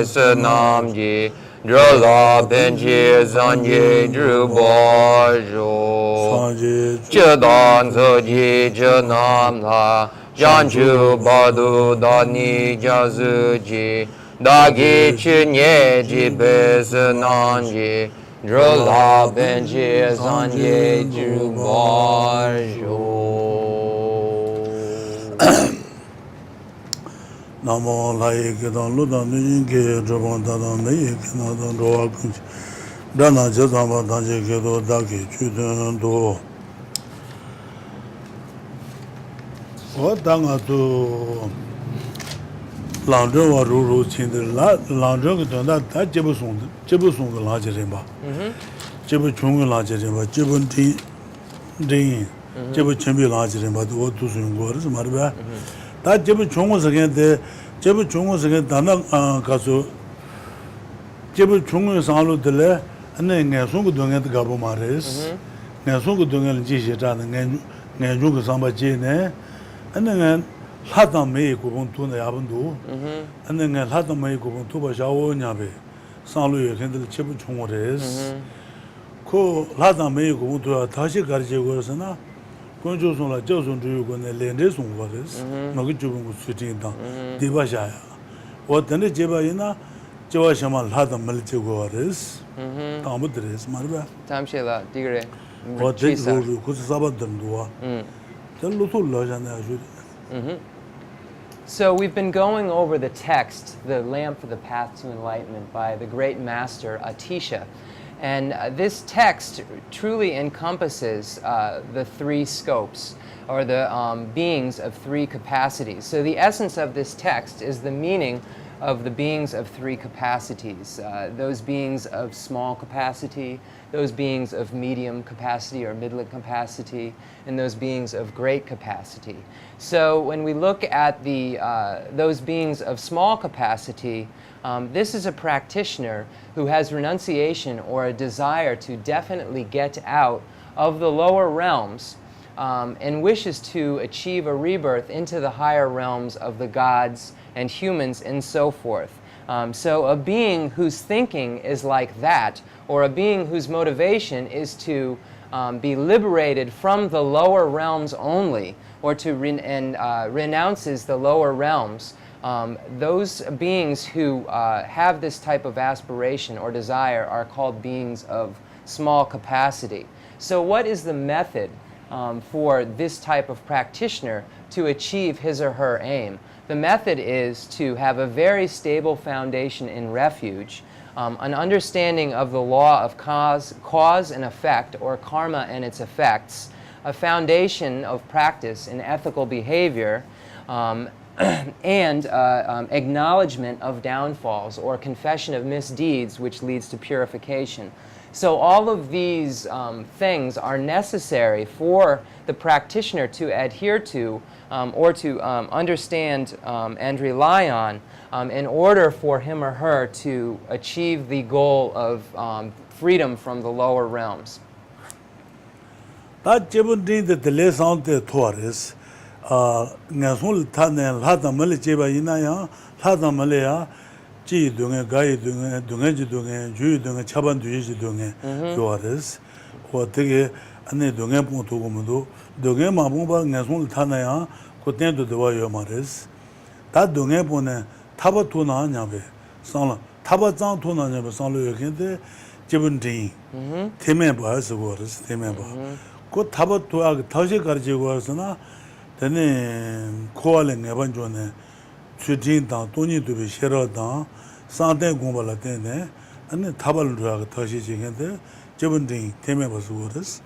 Namgyal Monastery Benji Zanje Drubo Chedan Zoji Janamla Janju Badu Dani Jazuji Dagi Chenrezig Besananji Drola Benji Zanje Drubo Namo lai kedan ludan nujin ke jabon dadan nayi kenadan roa kunchi dana jazamba danje kedo daki chudun do o danga to langzhen wa ru chindir la langzhen ke tanda da jebu song ke langzhen rinpa jebu chung ke langzhen rinpa jebu ding jebu chenpi langzhen rinpa do tu sun go ris marba 다 제부 총무석인데 제부 총무석에 다나 가서 제부 총무 상으로 들래 안에 내송고 동에도 가보 말했어 내송고 동에는 지시자는 내중고 상바지네 안에 하다 메이 고본 돈에 야분도 안에 하다 메이 고본 도바 샤오냐베 상로에 근데 제부 총무래스 그 하다 메이 고본 도 다시 가르치고 그러서나 건조선라 저선 주요군에 렌데송 거です너기 주분 거 수진다 디바샤야 어떤데 제바이나 저와샤만 하다 말지고 거です다음들에서 말봐 잠시라 디그레 어떻게 그 사바든도와 절로도 러잖아요 So we've been going over the text, The Lamp for the Path to Enlightenment by the great master Atisha. And this text truly encompasses the three scopes, or the beings of three capacities. So the essence of this text is the meaning of the beings of three capacities, those beings of small capacity, those beings of medium capacity or middling capacity, and those beings of great capacity. So when we look at those beings of small capacity, this is a practitioner who has renunciation or a desire to definitely get out of the lower realms and wishes to achieve a rebirth into the higher realms of the gods and humans and so forth. So a being whose thinking is like that, or a being whose motivation is to be liberated from the lower realms only, or to renounces the lower realms, those beings who have this type of aspiration or desire are called beings of small capacity. So what is the method for this type of practitioner to achieve his or her aim? The method is to have a very stable foundation in refuge, an understanding of the law of cause and effect, or karma and its effects, a foundation of practice in ethical behavior, and acknowledgement of downfalls or confession of misdeeds, which leads to purification. So all of these things are necessary for the practitioner to adhere to or to understand and rely on in order for him or her to achieve the goal of freedom from the lower realms. 다 제분들이 들레상데 토아레스 ngasul 타네 하다 말이 제바 이나야 하다 말이야 지 동에 가이 동에 지 동에 주의 동에 차반 뒤지 동에 요아레스 어떻게 안에 동에 보고 보면도 동에 마음바 ngasul 타나야 그때도 되어요 말레스 다 동에 보내 타바 토나냐베 상라 타바 장 토나냐베 상로 여긴데 제분들이 테메 봐서 그러스 테메 봐 그 타바 토아 다시 가르치고 와서나 되네 코알에 네번 전에 주진당 돈이 되게 싫어다 상대 공부를 때네 아니 타발을 하고 다시 지는데 저번에 때문에 벌써 그랬어.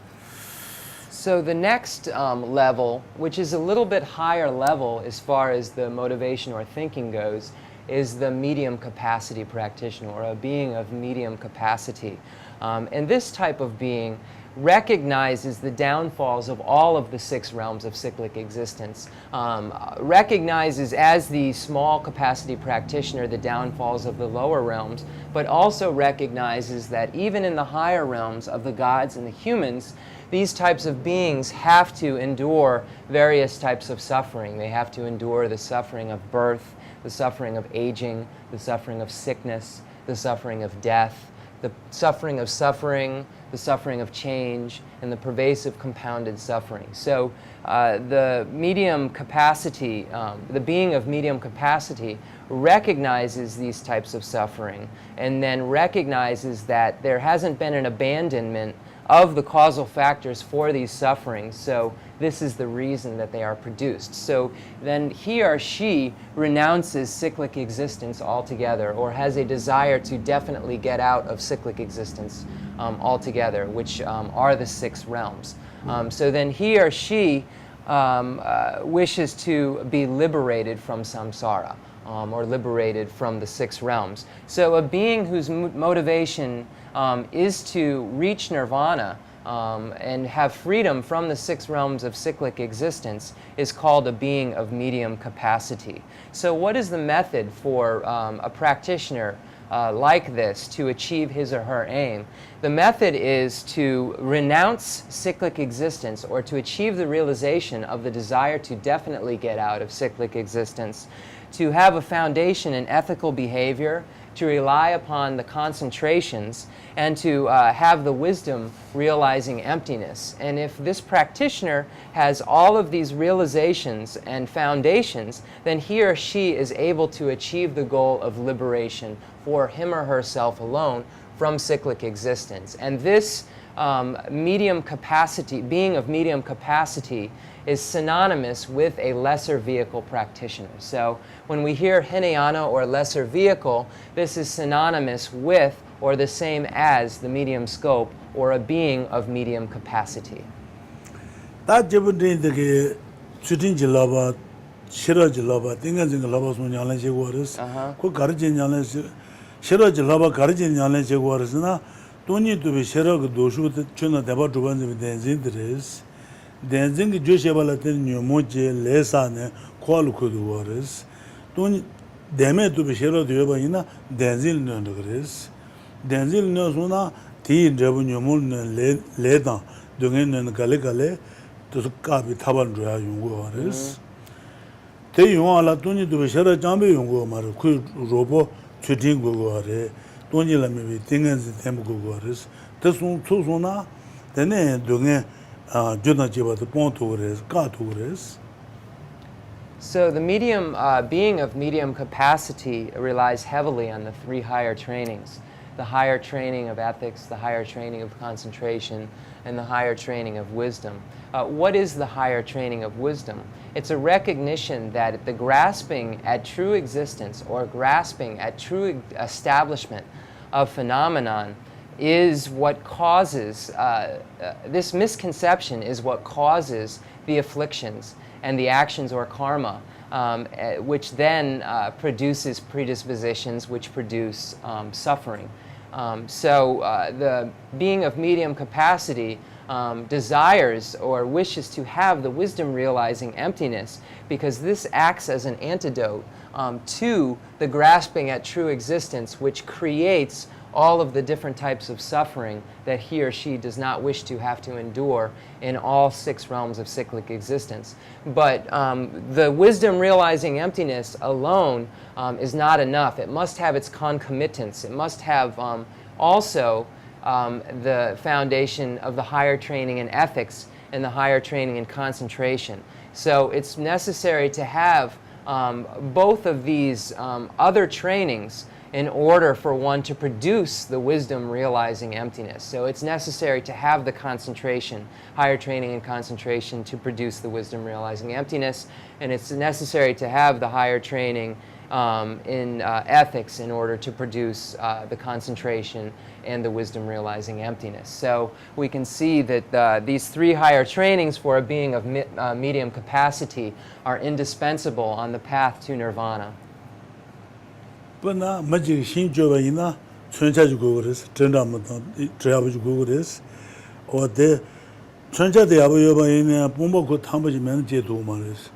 So the next level, which is a little bit higher level as far as the motivation or thinking goes, is the medium capacity practitioner, or a being of medium capacity. And this type of being recognizes the downfalls of all of the six realms of cyclic existence, recognizes as the small capacity practitioner the downfalls of the lower realms, but also recognizes that even in the higher realms of the gods and the humans, these types of beings have to endure various types of suffering. They have to endure the suffering of birth, the suffering of aging, the suffering of sickness, the suffering of death, the suffering of suffering, the suffering of change, and the pervasive compounded suffering. So the medium capacity, the being of medium capacity recognizes these types of suffering and then recognizes that there hasn't been an abandonment of the causal factors for these sufferings, so this is the reason that they are produced. So then he or she renounces cyclic existence altogether, or has a desire to definitely get out of cyclic existence altogether, which are the 6 realms. So then he or she wishes to be liberated from samsara, or liberated from the 6 realms. So a being whose motivation is to reach nirvana and have freedom from the 6 realms of cyclic existence is called a being of medium capacity. So what is the method for a practitioner like this to achieve his or her aim? The method is to renounce cyclic existence, or to achieve the realization of the desire to definitely get out of cyclic existence, to have a foundation in ethical behavior, to rely upon the concentrations, and to have the wisdom realizing emptiness. And if this practitioner has all of these realizations and foundations, then he or she is able to achieve the goal of liberation for him or herself alone from cyclic existence. And this medium capacity, being of medium capacity, is synonymous with a lesser vehicle practitioner. So when we hear Hinayana or lesser vehicle, this is synonymous with or the same as the medium scope or a being of medium capacity. That Japanese the shooting Jalaba, Shira Jalaba, Tingas in the Lava Sunyalan waters, who Garjin Yalan, Shira Jalaba, Garjin Yalan waters, don't need to be Shira Doshu, Chuna Daba to one with the Zindres. Tenzin Geshe Lharampa Nyomoje Lesane Qualuku waters. Don't deme to be Shero de Yobaina, Tenzin Nogres. Tenzin Nosuna, Tea Jabunyomun Ledan, Dungen and Galegale, to the Kabi Tabandra Yungores. Te Yuala Tuni to be Shera Jambi Yungo Maraku Robo, Chuting Gugore, Tonila maybe Tingas and Temple Gugores. Tesun Tuzuna, the name Dungen. So the medium being of medium capacity relies heavily on the 3 higher trainings: the higher training of ethics, the higher training of concentration, and the higher training of wisdom. What is the higher training of wisdom? It's a recognition that the grasping at true existence, or grasping at true establishment of phenomenon, is what causes, this misconception is what causes the afflictions and the actions or karma, which then produces predispositions which produce suffering. So the being of medium capacity desires or wishes to have the wisdom realizing emptiness, because this acts as an antidote to the grasping at true existence, which creates all of the different types of suffering that he or she does not wish to have to endure in all 6 realms of cyclic existence. But the wisdom realizing emptiness alone is not enough. It must have its concomitants. It must have also the foundation of the higher training in ethics and the higher training in concentration. So it's necessary to have both of these other trainings in order for one to produce the wisdom realizing emptiness. So it's necessary to have the concentration, higher training and concentration, to produce the wisdom realizing emptiness, and it's necessary to have the higher training in ethics in order to produce the concentration and the wisdom realizing emptiness. So we can see that these 3 higher trainings for a being of medium capacity are indispensable on the path to nirvana. But magic Shin Jovaina, Chenrezig Gugures, Tendamata, Travis Gugures, or the Chenja de Abuyoba Pumbo Tambaji Man Jetumaris.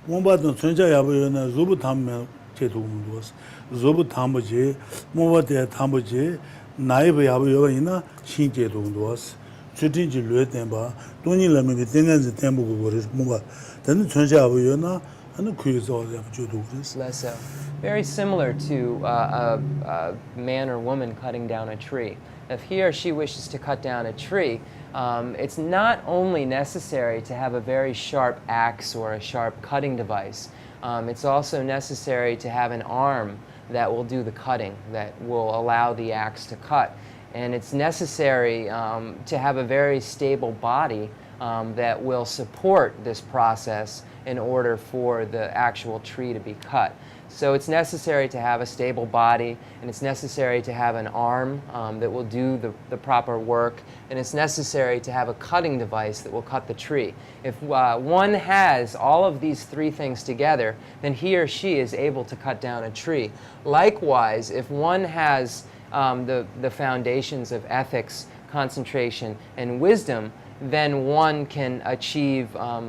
Pumba no Chenja Abuyana, Zubu Tam Jetumus, Zubu Tambaji, Mova de Tambaji, Naive Abuyoba, Shin Jetumus, Chutinji Luetemba, Tony Lamini, Tengas, the Temple Gugures, Mova, then Chenja Abuyana, and kuizo ya judo is. Less so. Very similar to a man or woman cutting down a tree. If he or she wishes to cut down a tree, it's not only necessary to have a very sharp axe or a sharp cutting device. It's also necessary to have an arm that will do the cutting, that will allow the axe to cut. And it's necessary to have a very stable body that will support this process in order for the actual tree to be cut. So it's necessary to have a stable body, and it's necessary to have an arm that will do the proper work, and it's necessary to have a cutting device that will cut the tree. If one has all of these three things together, then he or she is able to cut down a tree. Likewise, if one has the foundations of ethics, concentration, and wisdom, then one can achieve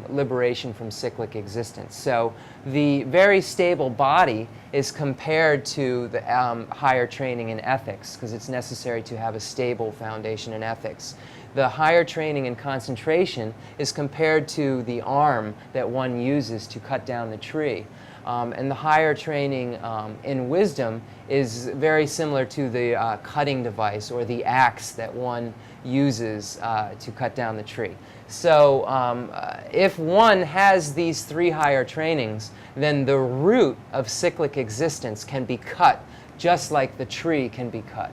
liberation from cyclic existence. So the very stable body is compared to the higher training in ethics, because it's necessary to have a stable foundation in ethics. The higher training in concentration is compared to the arm that one uses to cut down the tree. And the higher training in wisdom is very similar to the cutting device or the axe that one uses to cut down the tree. So if one has these three higher trainings, then the root of cyclic existence can be cut, just like the tree can be cut.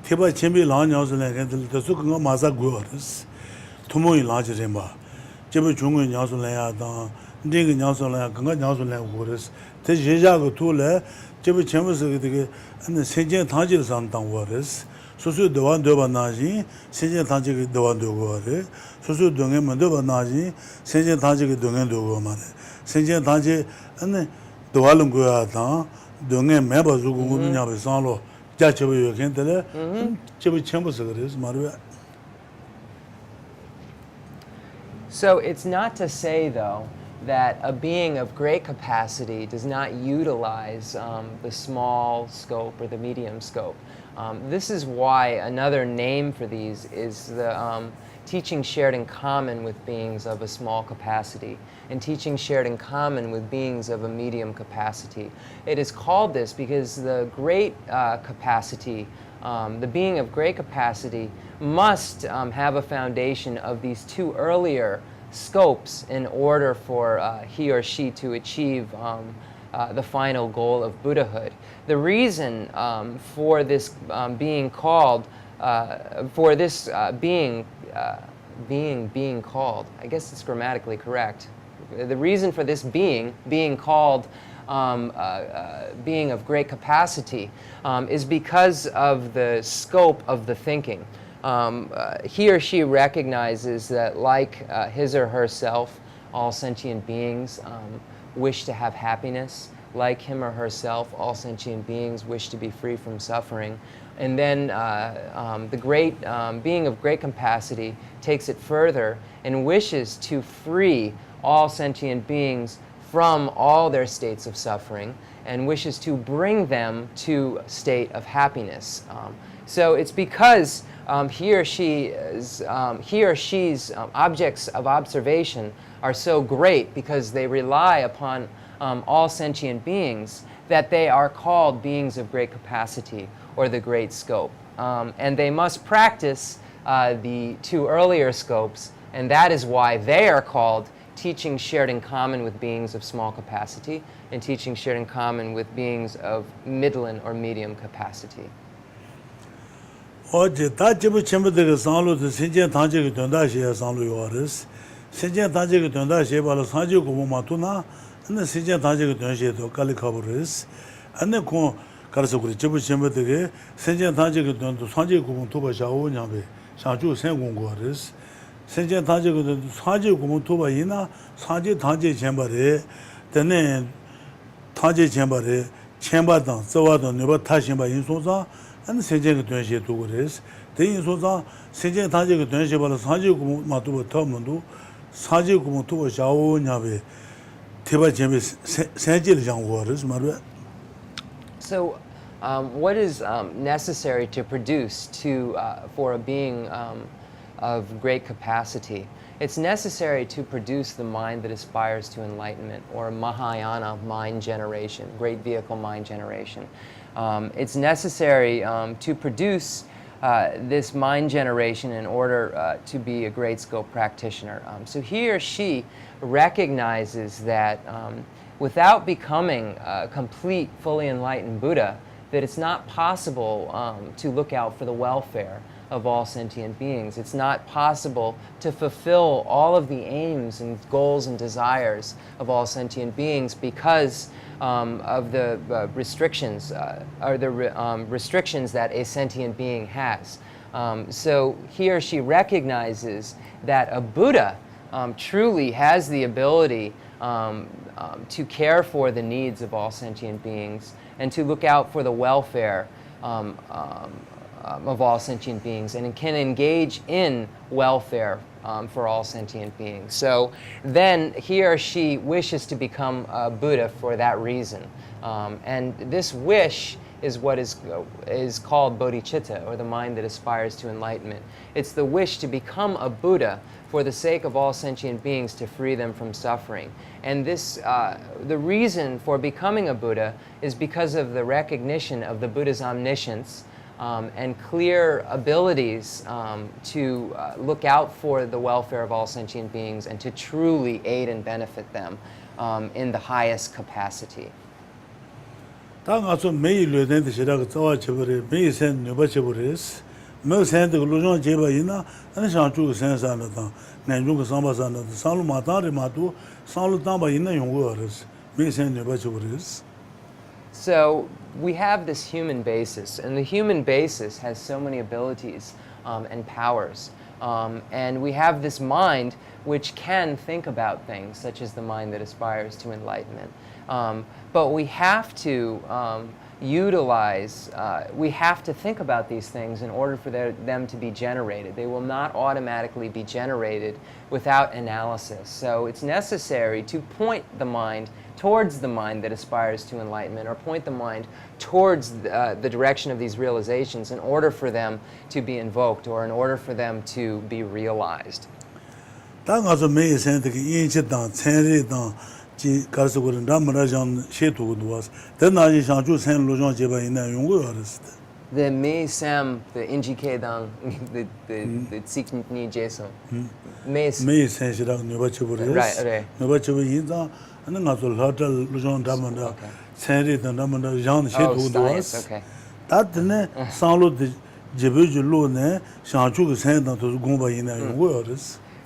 Tiba chimbi la nyausu la the su nga masa guwaris tumo yi la jirimba jibu chungu nyausu la ya dan ndingi nyausu la ya ganga nyausu la ya guwaris te jeja gu tu la jibu chimbi su gidi ane senjen tangji san tang guwaris susu dewan doba naji senjen tangji ki dewan do guwari susu dongen ma doba naji senjen tangji ki dongen do guwamari senjen tangji ane dewalung guwa dan dongen meba zu gu gu nyabi san lo. So it's not to say, though, that a being of great capacity does not utilize the small scope or the medium scope. This is why another name for these is the teaching shared in common with beings of a small capacity and teaching shared in common with beings of a medium capacity. It is called this because the great capacity, the being of great capacity, must have a foundation of these two earlier scopes in order for he or she to achieve the final goal of Buddhahood. The reason for this being called, being called, I guess it's grammatically correct. The reason for this being called being of great capacity is because of the scope of the thinking. He or she recognizes that, like his or herself, all sentient beings wish to have happiness. Like him or herself, all sentient beings wish to be free from suffering. And then the great being of great capacity takes it further and wishes to free all sentient beings from all their states of suffering and wishes to bring them to a state of happiness. So it's because he or she's objects of observation are so great because they rely upon all sentient beings that they are called beings of great capacity or the great scope. And they must practice the two earlier scopes, and that is why they are called teaching shared in common with beings of small capacity and teaching shared in common with beings of middling or medium capacity. Oje ta jibu chimbu de sanlu de senjen tangje ge donda she sanlu yoris senjen tangje ge donda she balo sanje ko ma tuna ane senjen tangje ge donda she to kali khaburis ane ko karso kuri jibu chimbu de senjen tangje ge donda sanje ko to ba shawo nyabe shaju sen gon goris senjen tangje ge donda sanje ko to ba yina sanje tangje chembare tene tangje chembare chemba dan zawa dan ne ba ta shin ba yin so za and senjen ge donje to goris de yin so za senjen tangje ge donje ba sanje ko ma to ba ta mundu sanje ko to ba shawo nyabe teba chembe senje le jang goris marbe. So what is necessary to produce for a being of great capacity? It's necessary to produce the mind that aspires to enlightenment, or Mahayana mind generation, great vehicle mind generation. It's necessary to produce this mind generation in order to be a great scope practitioner. So he or she recognizes that without becoming a complete, fully enlightened Buddha, that it's not possible to look out for the welfare of all sentient beings. It's not possible to fulfill all of the aims and goals and desires of all sentient beings because of the restrictions restrictions that a sentient being has. So he or she recognizes that a Buddha truly has the ability to care for the needs of all sentient beings and to look out for the welfare of all sentient beings, and can engage in welfare for all sentient beings. So then he or she wishes to become a Buddha for that reason. And this wish is what is called bodhicitta, or the mind that aspires to enlightenment. It's the wish to become a Buddha for the sake of all sentient beings, to free them from suffering. And this, the reason for becoming a Buddha is because of the recognition of the Buddha's omniscience and clear abilities to look out for the welfare of all sentient beings and to truly aid and benefit them in the highest capacity. So we have this human basis, and the human basis has so many abilities and powers. And we have this mind which can think about things, such as the mind that aspires to enlightenment. But we have to utilize, we have to think about these things in order for them to be generated. They will not automatically be generated without analysis. So it's necessary to point the mind towards the mind that aspires to enlightenment, or point the mind towards the direction of these realizations in order for them to be invoked, or in order for them to be realized. The me sam, the injike dang, the tsikni jeso. Me sam right, right.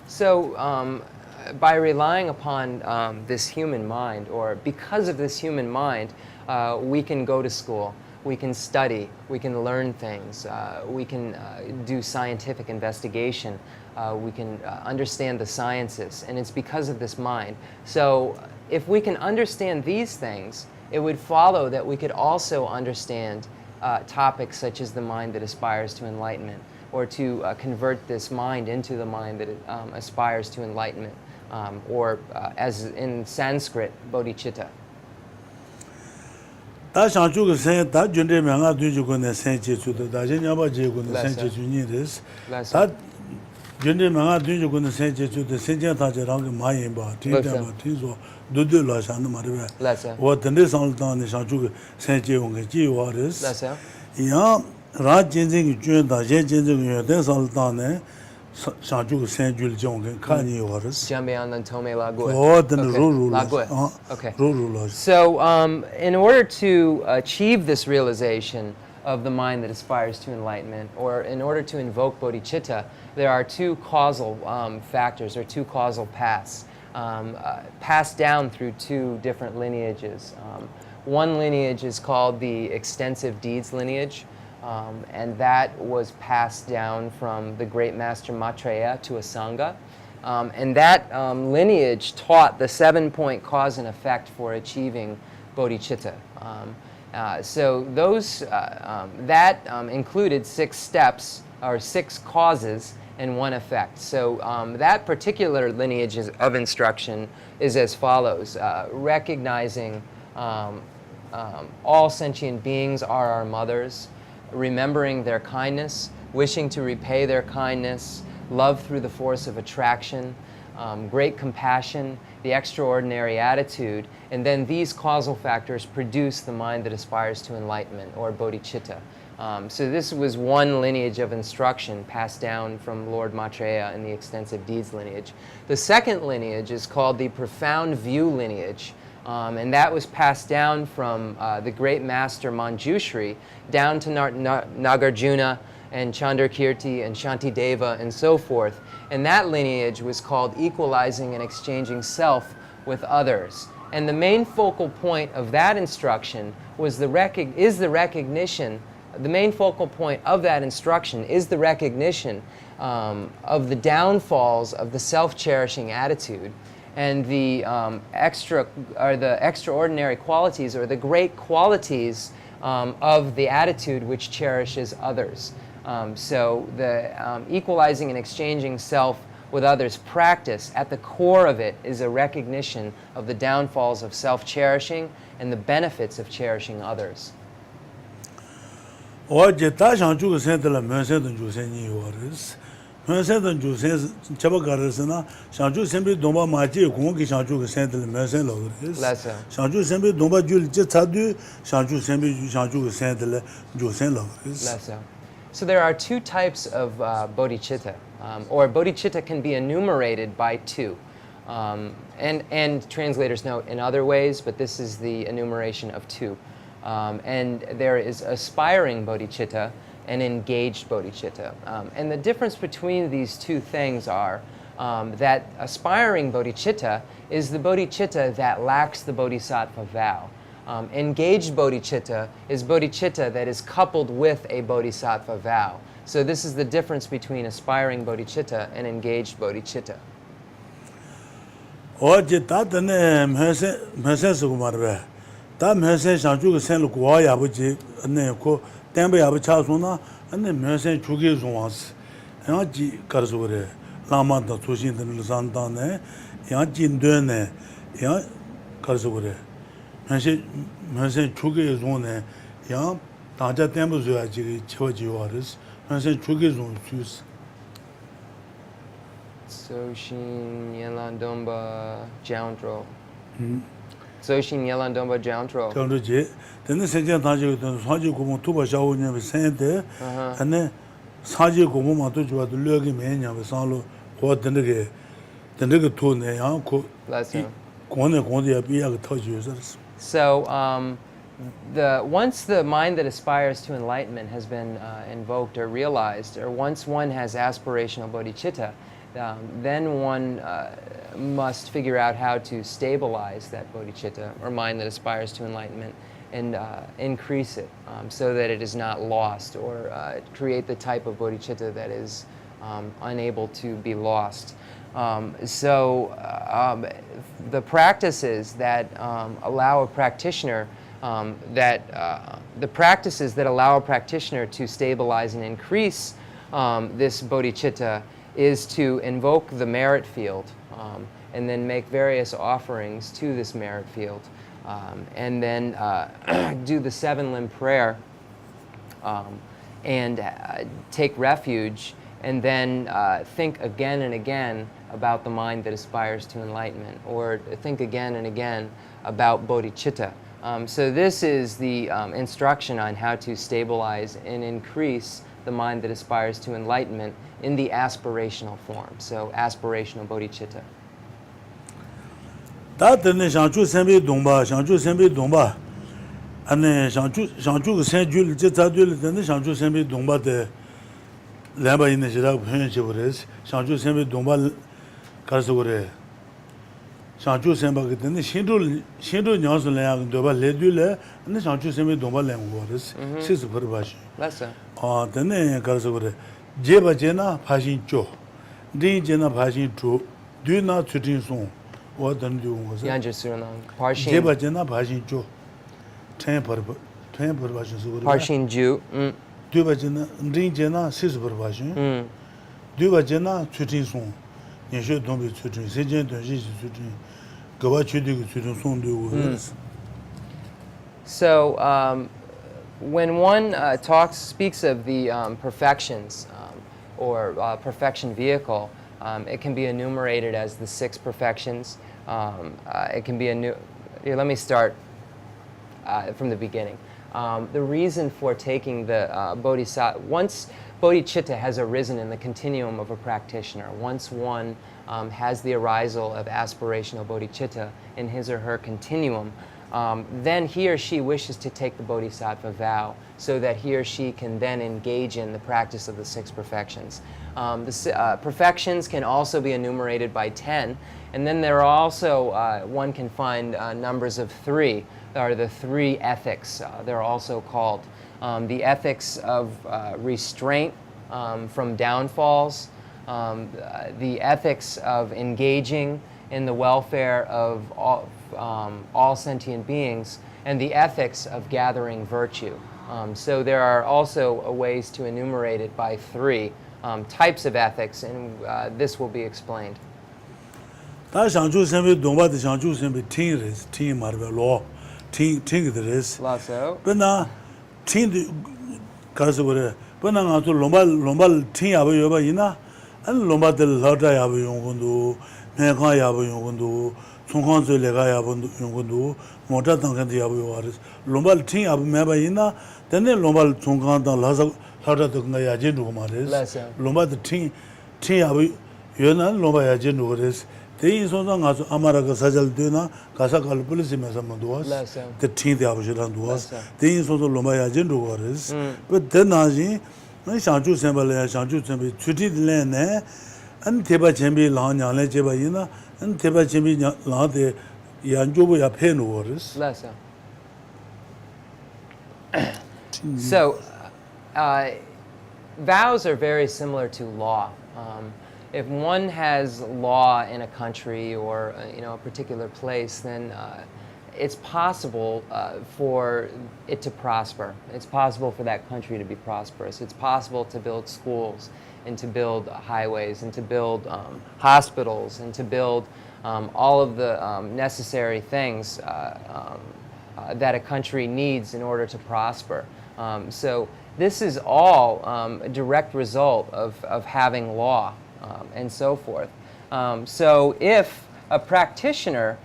So by relying upon this human mind, or because of this human mind, we can go to school, we can study, we can learn things, we can do scientific investigation, we can understand the sciences, and it's because of this mind. So if we can understand these things, it would follow that we could also understand topics such as the mind that aspires to enlightenment, or to convert this mind into the mind that aspires to enlightenment, or as in Sanskrit, bodhicitta. So in order to achieve this realization of the mind that aspires to enlightenment, or in order to invoke bodhicitta, there are two causal factors, or two causal paths, passed down through two different lineages. One lineage is called the extensive deeds lineage, and that was passed down from the great master Maitreya to a Sangha. And that lineage taught the 7-point cause and effect for achieving bodhicitta. So those, that included 6 steps, or 6 causes, and 1 effect. So that particular lineage of instruction is as follows: recognizing all sentient beings are our mothers, remembering their kindness, wishing to repay their kindness, love through the force of attraction, great compassion, the extraordinary attitude, and then these causal factors produce the mind that aspires to enlightenment, or bodhicitta. So this was one lineage of instruction passed down from Lord Maitreya in the extensive deeds lineage. The second lineage is called the profound view lineage, and that was passed down from the great master Manjushri down to Nagarjuna and Chandrakirti and Shantideva and so forth. And that lineage was called equalizing and exchanging self with others. And the main focal point of that instruction was the recognition. The main focal point of that instruction is the recognition of the downfalls of the self-cherishing attitude and the extraordinary qualities, or the great qualities of the attitude which cherishes others. So the equalizing and exchanging self with others practice, at the core of it, is a recognition of the downfalls of self-cherishing and the benefits of cherishing others. Lesser. So there are two types of bodhicitta, or bodhicitta can be enumerated by two. And translators note in other ways, but this is the enumeration of two. And there is aspiring bodhicitta and engaged bodhicitta. And the difference between these two things are that aspiring bodhicitta is the bodhicitta that lacks the bodhisattva vow. Engaged bodhicitta is bodhicitta that is coupled with a bodhisattva vow. So this is the difference between aspiring bodhicitta and engaged bodhicitta. Soshin Yelandomba Jaundro. Soshin Yelandomba Jaundro. Then the second time you don't Tuba Shao never sent there, and then Saji Gomoma to you at the Lurgi Mania with Salo, what the nigger tone, uncle. So once the mind that aspires to enlightenment has been invoked or realized, or once one has aspirational bodhicitta, then one must figure out how to stabilize that bodhicitta, or mind that aspires to enlightenment, and increase it so that it is not lost, or create the type of bodhicitta that is unable to be lost. The practices that allow a practitioner to stabilize and increase this bodhicitta is to invoke the merit field and then make various offerings to this merit field, and then do the 7-limb prayer and take refuge, and then think again and again about the mind that aspires to enlightenment, or think again and again about bodhicitta. So this is the instruction on how to stabilize and increase the mind that aspires to enlightenment in the aspirational form. So aspirational bodhicitta. Shanchu Semba Kitani, Shindu Nyansun Lang, Doba Ledule, and the Shanchu Semi Domba Lang waters, 6 per Bashi. Then Karsagore, Jeba Jena, Pashin Cho, Din Jena Pashin Tru, do not shooting song. What then do was Jeba Jena Pashin Cho, 10 per Bashin. Parshin Jew. Duba Jena, Din Jena, 6 per Bashin. Duba Jena, shooting song. You should don't be shooting, Sajan, shooting. Go out shooting, shooting song do. So when one speaks of the perfections or perfection vehicle, it can be enumerated as the 6 perfections. It can be here, let me start from the beginning. The reason for taking the bodhisattva, once bodhicitta has arisen in the continuum of a practitioner, once one has the arisal of aspirational bodhicitta in his or her continuum, then he or she wishes to take the bodhisattva vow so that he or she can then engage in the practice of the 6 perfections. The perfections can also be enumerated by 10, and then there are also, one can find numbers of 3. There are the 3 ethics, they're also called. The ethics of restraint from downfalls, the ethics of engaging in the welfare of all sentient beings, and the ethics of gathering virtue. So there are also ways to enumerate it by 3 types of ethics, and this will be explained. Lasso. They so nga so amara ka sajal dena kasa kal police me samanduas the tin de abujan duas they so lomba ya jin duas but then aji na shanju sembal ya shanju sembi chuti le ne an teba chembi la nya le je ba yina an teba chembi la de yanju bo ya phe no was so vows are very similar to law. If one has law in a country or a particular place, then it's possible for it to prosper. It's possible for that country to be prosperous. It's possible to build schools and to build highways and to build hospitals and to build all of the necessary things that a country needs in order to prosper. So this is all a direct result of having law. And so forth. So if a practitioner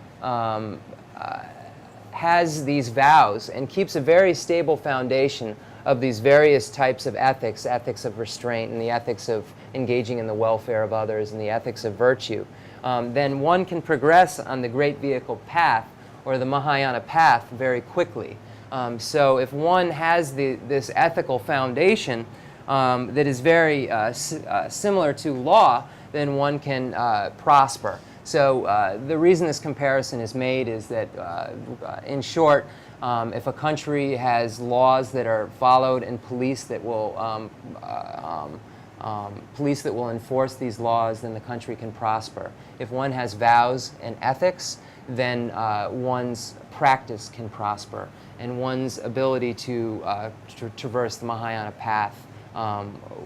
has these vows and keeps a very stable foundation of these various types of ethics, ethics of restraint and the ethics of engaging in the welfare of others and the ethics of virtue, then one can progress on the great vehicle path or the Mahayana path very quickly. So if one has this ethical foundation that is very similar to law, then one can prosper. So the reason this comparison is made is that, in short, if a country has laws that are followed and police that will enforce these laws, then the country can prosper. If one has vows and ethics, then one's practice can prosper, and one's ability to traverse the Mahayana path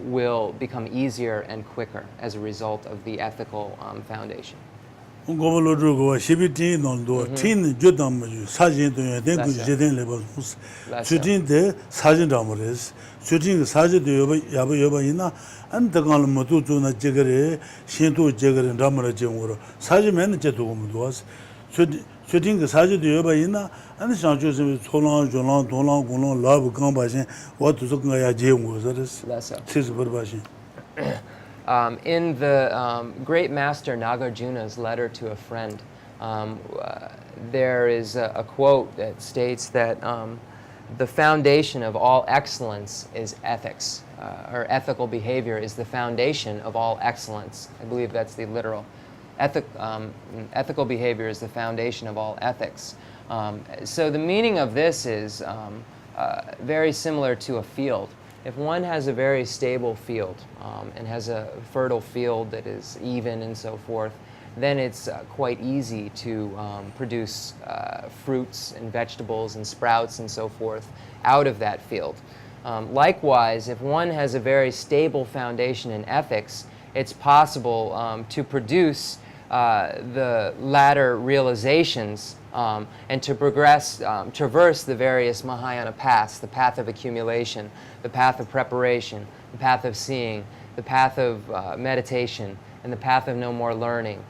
will become easier and quicker as a result of the ethical foundation. Shooting saji de yoba ina and shanju se cholang jolang donlang gonlang lab gang ba shin what to nga ya je ngo zares sis bar ba shin. In the great master Nagarjuna's letter to a friend, there is a quote that states that the foundation of all excellence is ethics, or ethical behavior is the foundation of all excellence. I believe that's the literal. Ethical behavior is the foundation of all ethics. So the meaning of this is very similar to a field. If one has a very stable field and has a fertile field that is even and so forth, then it's quite easy to produce fruits and vegetables and sprouts and so forth out of that field. Likewise, if one has a very stable foundation in ethics, it's possible to produce the latter realizations and to traverse the various Mahayana paths, the path of accumulation, the path of preparation, the path of seeing, the path of meditation, and the path of no more learning,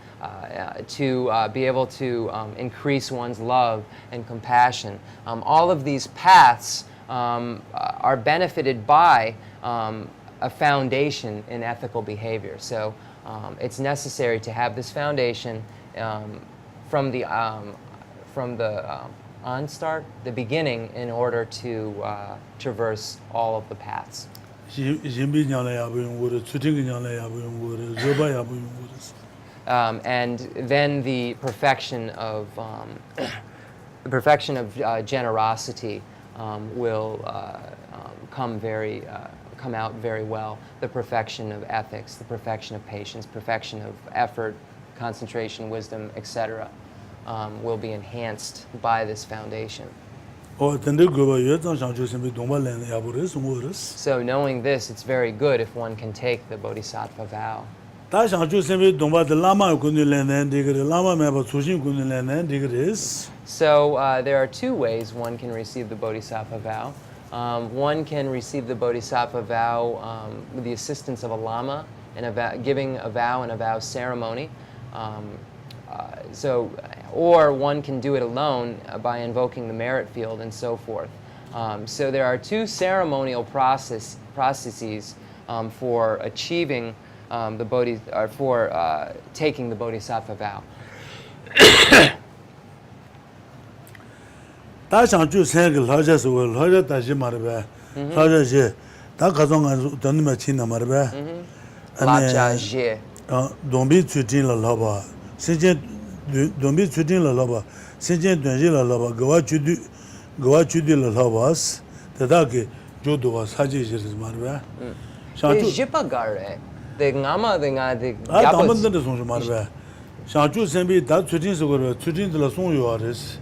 to be able to increase one's love and compassion. All of these paths are benefited by a foundation in ethical behavior. So it's necessary to have this foundation from the onstart, the beginning, in order to traverse all of the paths. And then the perfection of generosity will come out very well. The perfection of ethics, the perfection of patience, perfection of effort, concentration, wisdom, etc. Will be enhanced by this foundation. So knowing this, it's very good if one can take the Bodhisattva vow. So there are two ways one can receive the Bodhisattva vow. One can receive the Bodhisattva vow with the assistance of a Lama and giving a vow and a vow ceremony. Or one can do it alone by invoking the merit field and so forth. So there are two ceremonial processes for achieving for taking the Bodhisattva vow. Don't be treating la lava, Sinjin Dunji la lava, Gawa Chudi la lavas, the Daki, Jodovas, Haji is Marva. Jipagare, the Ngama, the I don't know the Marva. Shanchu Sembi, that treating so treating the Lason you are is.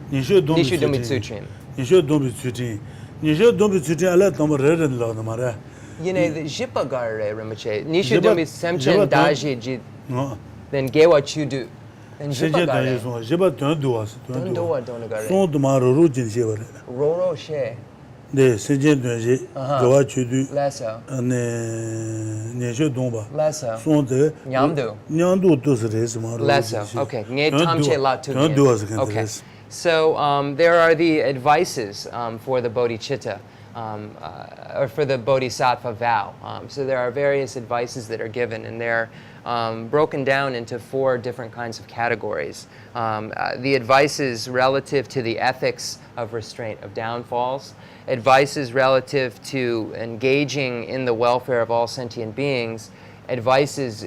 You should don't be treating. You should don't be treating. You should don't be treating a lot of red and la Mara. You know, the Jipagare, Rinpoche, Nishu don't be Semchen Daji, then Gewa Chudu. Don't do us. Don't do it, don't go. So tomorrow, Rujin Shiver. Roro she. The Sijin Dunji, Gawa Chudu, Lesso. And Nisho Domba. Lesso. So the Nyandu does it. Lesso. Okay. Don't do us. Okay. So there are the advices for the bodhicitta, or for the bodhisattva vow. So there are various advices that are given, and they're broken down into 4 different kinds of categories. The advices relative to the ethics of restraint of downfalls, advices relative to engaging in the welfare of all sentient beings, advices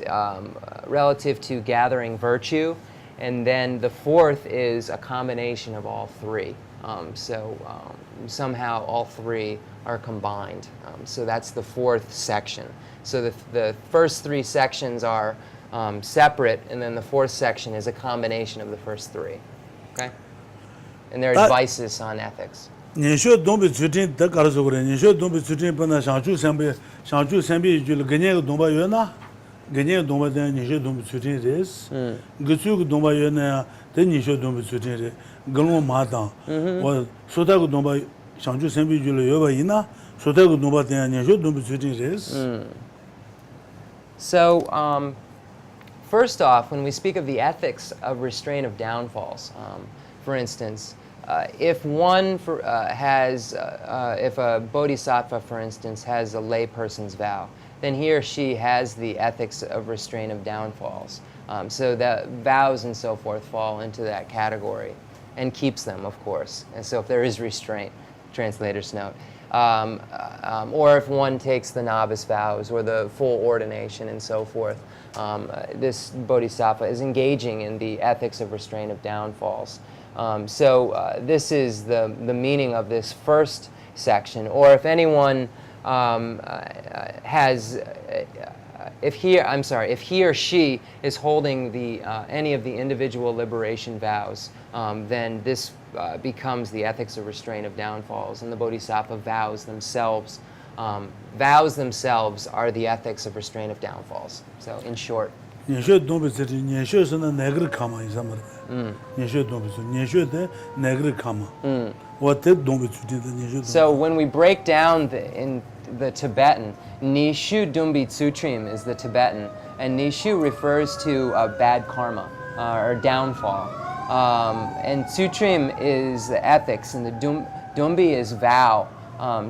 relative to gathering virtue, and then the 4th is a combination of all 3. Somehow all 3 are combined. So that's the 4th section. So the first 3 sections are separate, and then the 4th section is a combination of the first 3. Okay? And there are advices on ethics. Nisho don't be treating the Karazogre, Nisho don't be treating Pana Shanchu Sambi, Ganya Domba Yona, Ganya Domba, then Nisho don't be treating this. Gutsu Domba Yona, then Nisho don't be treating it. Galon Mata, or Sotago Domba, Shanchu Sambi Yova Ina, Sotago Domba, then Nisho don't be treating this. So, first off, when we speak of the ethics of restraint of downfalls, for instance, if one if a bodhisattva, for instance, has a layperson's vow, then he or she has the ethics of restraint of downfalls. So that vows and so forth fall into that category, and keeps them, of course. And so if there is restraint, translator's note. Or if one takes the novice vows or the full ordination and so forth, this bodhisattva is engaging in the ethics of restraint of downfalls. This is the meaning of this first section. Or if anyone if he or she is holding any of the individual liberation vows, then this becomes the ethics of restraint of downfalls, and the bodhisattva vows themselves are the ethics of restraint of downfalls. So, in short. Nyeshe dombe zeri nyeshe sana negri kama isamar. Nyeshe dombe so nyeshe de negri kama. What dombe tsuti de nyeshe. So when we break down in the Tibetan, Nishu Dumbi Tsutrim is the Tibetan, and Nishu refers to bad karma or downfall. And Tsutrim is the ethics, and the Dumbi is vow.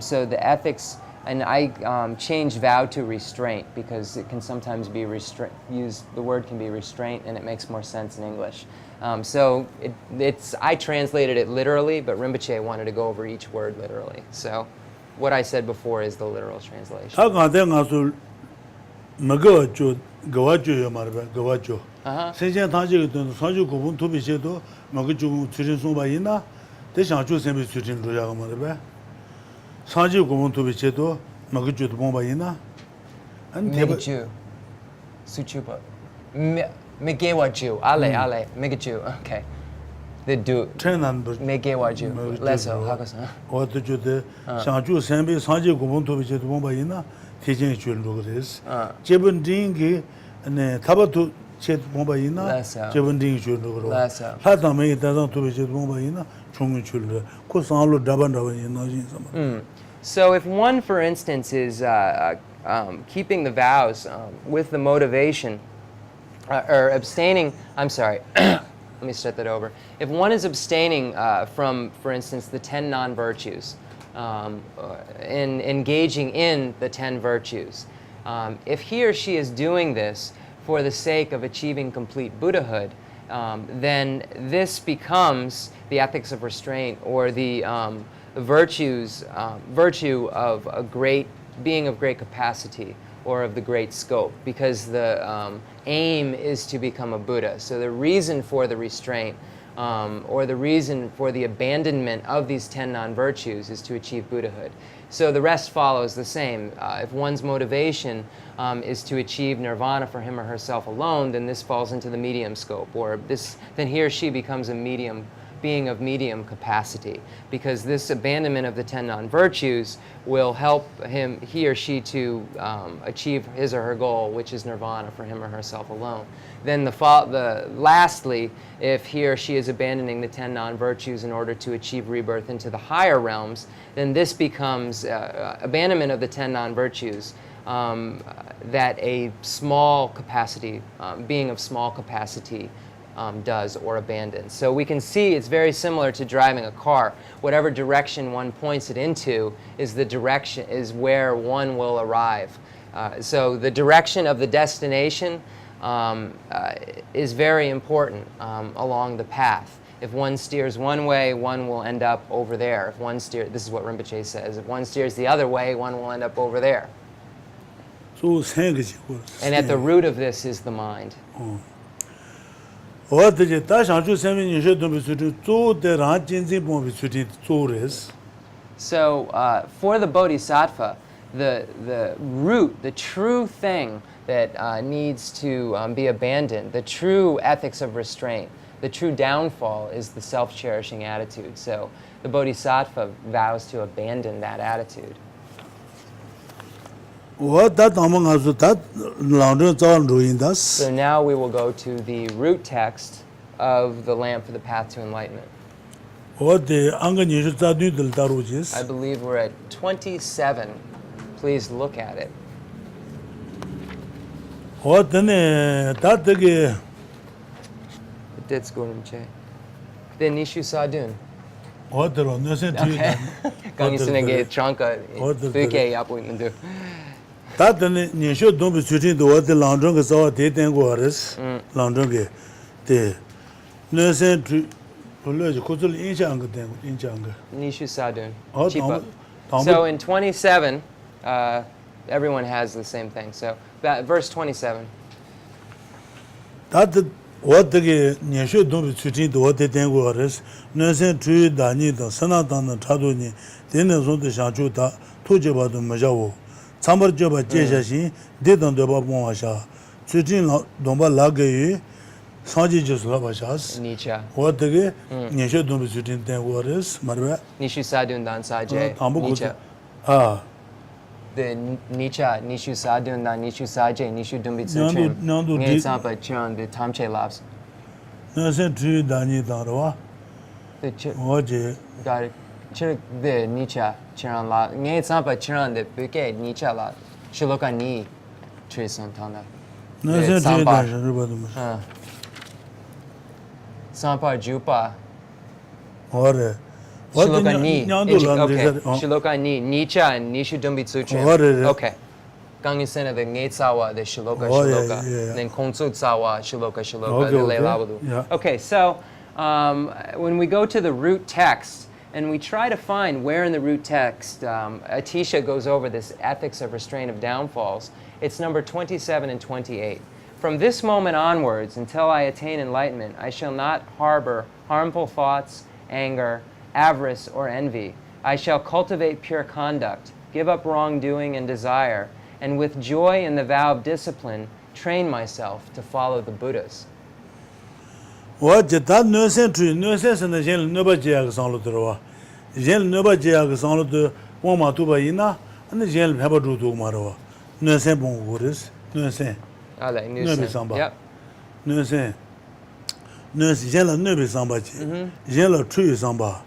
So the ethics, and I changed vow to restraint because it can sometimes be the word can be restraint, and it makes more sense in English. So I translated it literally, but Rinpoche wanted to go over each word literally. So what I said before is the literal translation. Senchen tantric sanju kubun tubi chedo maguju tsurin sumba ina de shanchu sembi tsurin roya marbe sanju kubun tubi chedo maguju bomba ina and Megaju Suchupa Megewaju Ale Megaju. Okay. The do Megewaju Leso Hakusan. What to do the shanchu sembi sanju kubun tubi chedo bomba ina teaching children this jebun dingi and tabatu So if one, for instance, is keeping the vows with the motivation, or abstaining, I'm sorry, let me start that over. If one is abstaining from, for instance, the 10 non-virtues, in engaging in the 10 virtues, if he or she is doing this for the sake of achieving complete Buddhahood, then this becomes the ethics of restraint, or the virtue of a great being of great capacity, or of the great scope, because the aim is to become a Buddha. So the reason for the restraint, or the reason for the abandonment of these 10 non-virtues is to achieve Buddhahood. So the rest follows the same. If one's motivation is to achieve nirvana for him or herself alone, then this falls into the medium scope, or then he or she becomes a medium being of medium capacity, because this abandonment of the 10 non-virtues will help he or she to achieve his or her goal, which is nirvana for him or herself alone. Then lastly, if he or she is abandoning the 10 non-virtues in order to achieve rebirth into the higher realms, then this becomes abandonment of the 10 non-virtues that a small capacity, being of small capacity, does or abandons. So we can see it's very similar to driving a car. Whatever direction one points it into is where one will arrive. So the direction of the destination is very important along the path. If one steers one way, one will end up over there. This is what Rinpoche says. If one steers the other way, one will end up over there. And at the root of this is the mind. So for the Bodhisattva, the root, the true thing that needs to be abandoned, the true ethics of restraint, the true downfall is the self-cherishing attitude. So the Bodhisattva vows to abandon that attitude. So now we will go to the root text of the Lamp for the Path to Enlightenment. I believe we're at 27. Please look at it. That's going to change. Then Nishu Sadun. Okay. Gangisinage Chanka. Duke Yapu. Tatane Nishu don't be shooting the water London is all day then waters. London de Nursing to Kutul in Janga. Nishu Sadun. So in 27, everyone has the same thing. So verse 27. That what the Nishu don't be shooting the water then waters. Nursing to Dani, the Sanatan and Taduni, then as on the Shanchuta, Tujaba the Majao. Samar Joba Jeshashi, didn't the Bob Moasha. Sutin Domba Lagayu, Sanji just Labashas. Nietzsche. What the Nishu don't be shooting 10 waters, Marva. Nishu Sadun Dan Saje. Nietzsche. the nicha nishu sadun na nishu saje nishu dumbi tsutrim nge sampa chang the tamche labs no se tu dani darwa the oje got the nicha chiran la nge sampa chiran the buke nicha la shiloka ni treson tanda no se tu da rubadum sampa jupa ore Shiloka ni. Okay. Shiloka ni. Nicha and Nishu Dumbi Tsutrim. Okay. Gangi Sena the Ngetsawa, the Shiloka Shiloka. Then Konsut Tsawa, Shiloka Shiloka, the Leilawalu. Okay, so when we go to the root text and we try to find where in the root text Atisha goes over this ethics of restraint of downfalls, it's number 27 and 28. From this moment onwards, until I attain enlightenment, I shall not harbor harmful thoughts, anger, avarice, or envy. I shall cultivate pure conduct, give up wrongdoing and desire, and with joy in the vow of discipline, train myself to follow the Buddhas. What did that nurse in the jail never jag sound to the jail never jag sound to Woma Tubaina, and the jail have a do to Marawa. Nurse bon Buddhist, nurse. Yep. Nurse. Nurse Jella Nubi Sambachi, Jella True Samba.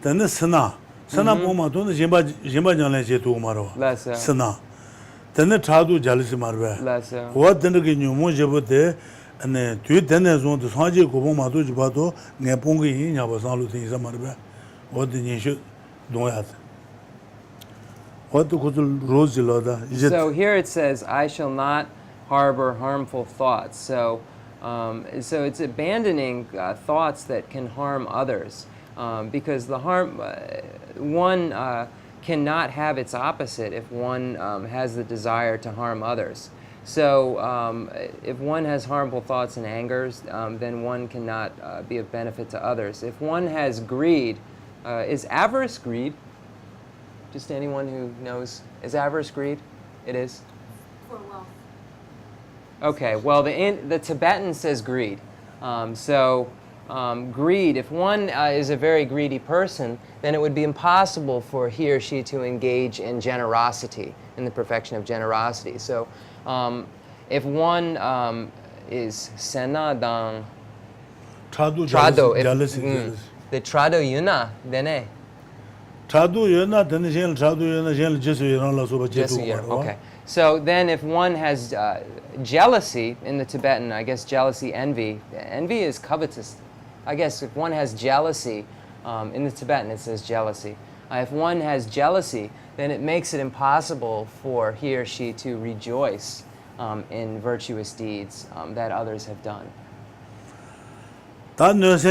Then the Sana Poma to the Jimba Janaje to Maro. Sana. Then the Tradu Jalisi Marve. What then again you Mojabu there, and then two tenants on the Sanji Koboma to Jibato, Nepongi, Yabasalu things Marve. What did you should do at? What to go to Rosie Loda? So here it says, I shall not harbor harmful thoughts. So it's abandoning thoughts that can harm others. Because the harm, one cannot have its opposite if one has the desire to harm others. So if one has harmful thoughts and angers, then one cannot be of benefit to others. If one has greed, is avarice greed? Just anyone who knows, is avarice greed? It is? For wealth. Okay, well the Tibetan says greed. Greed, if one is a very greedy person, then it would be impossible for he or she to engage in generosity, in the perfection of generosity. So if one is senadang Trado, the trado yuna, then Trado Yuna, then the jail Trado Yuna, jail Jesu, okay. So then if one has jealousy, in the Tibetan, I guess jealousy, envy. Envy is covetous. I guess if one has jealousy, in the Tibetan it says jealousy. If one has jealousy, then it makes it impossible for he or she to rejoice in virtuous deeds that others have done. That nurse,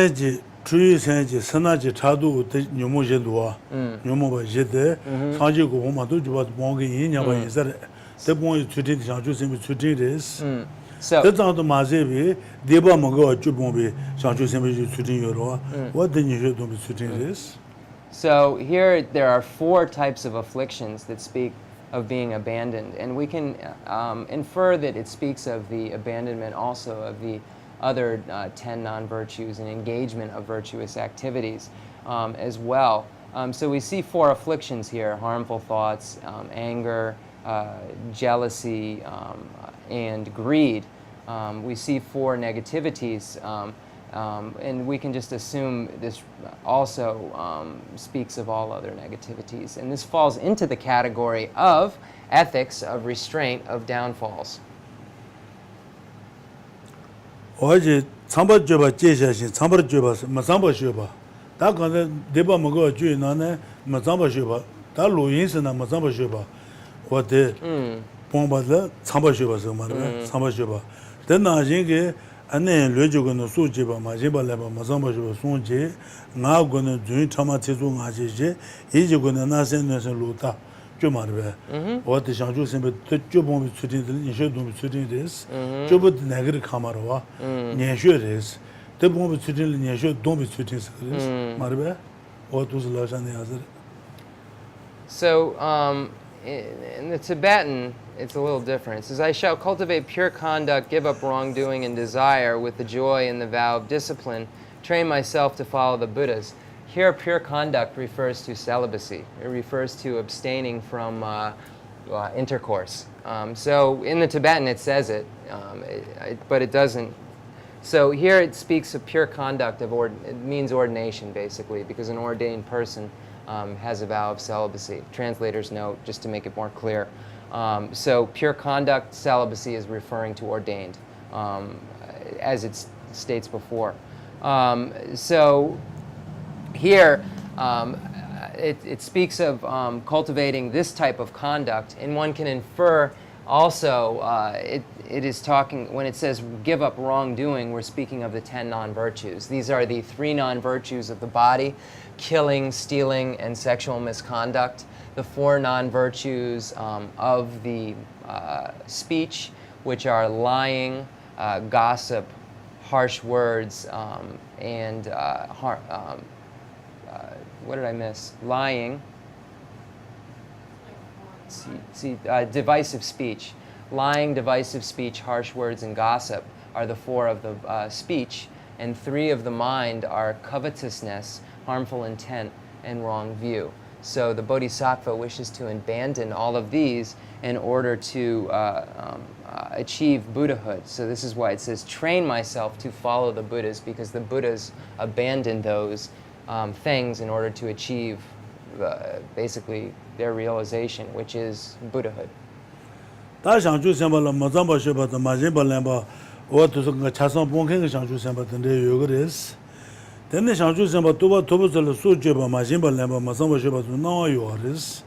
true sense, Sanaji Tradu, Numu Jedua, Numu Jede, Sanji Goma, Dujuat Bongi, Yaba is that the boy is treated Sanju Simi to treat this. So that's not the Mazebi, Deba Mago, Jubombi, Sanju Simi to Euro. What then you should do with treating this? So here there are 4 types of afflictions that speak of being abandoned, and we can infer that it speaks of the abandonment also of the other 10 non-virtues and engagement of virtuous activities as well. So we see 4 afflictions here: harmful thoughts, anger, jealousy, and greed. We see 4 negativities, and we can just assume this also speaks of all other negativities. And this falls into the category of ethics of restraint of downfalls. Oji Samba Juba Jesha, Samba Juba, Mazamba Juba. That can Deba Mago Juinane, Mazamba Juba. That Louis and Mazamba Juba. What the Pomba, Samba Juba, Samba Juba. Then I think and then Lujugan Sujiba, Majiba Leba, Mazamba Juba Sunji, now going to do Tamatizu Maji, each going to Nasan and Luta. What the Shanju Simba, the Jubon shooting, you should do shooting this. Jubut Nagri Kamarawa, Nyashu is. The bomb shooting, Nyashu don't be shooting this. Marbe, what was the last and the other? So, in the Tibetan, it's a little different. It says, I shall cultivate pure conduct, give up wrongdoing and desire with the joy and the vow of discipline, train myself to follow the Buddhas. Here, pure conduct refers to celibacy. It refers to abstaining from intercourse. So in the Tibetan it says it, but it doesn't. So here it speaks of pure conduct of it means ordination basically, because an ordained person has a vow of celibacy. Translator's note, just to make it more clear. So pure conduct, celibacy is referring to ordained, as it states before. So here it speaks of cultivating this type of conduct, and one can infer also it is talking, when it says give up wrongdoing, we're speaking of the 10 non-virtues. These are the 3 non-virtues of the body: killing, stealing, and sexual misconduct. The 4 non-virtues of the speech, which are lying, gossip, harsh words, and what did I miss? Lying. Divisive speech. Lying, divisive speech, harsh words, and gossip are the 4 of the speech, and 3 of the mind are covetousness, harmful intent, and wrong view. So the Bodhisattva wishes to abandon all of these in order to achieve Buddhahood. So this is why it says, train myself to follow the Buddhas, because the Buddhas abandoned those things in order to achieve basically their realization, which is Buddhahood. Then Shanchu Samba Tuba Tubusel Sujuba Majimba Lamba Mazamba Juba to know yours.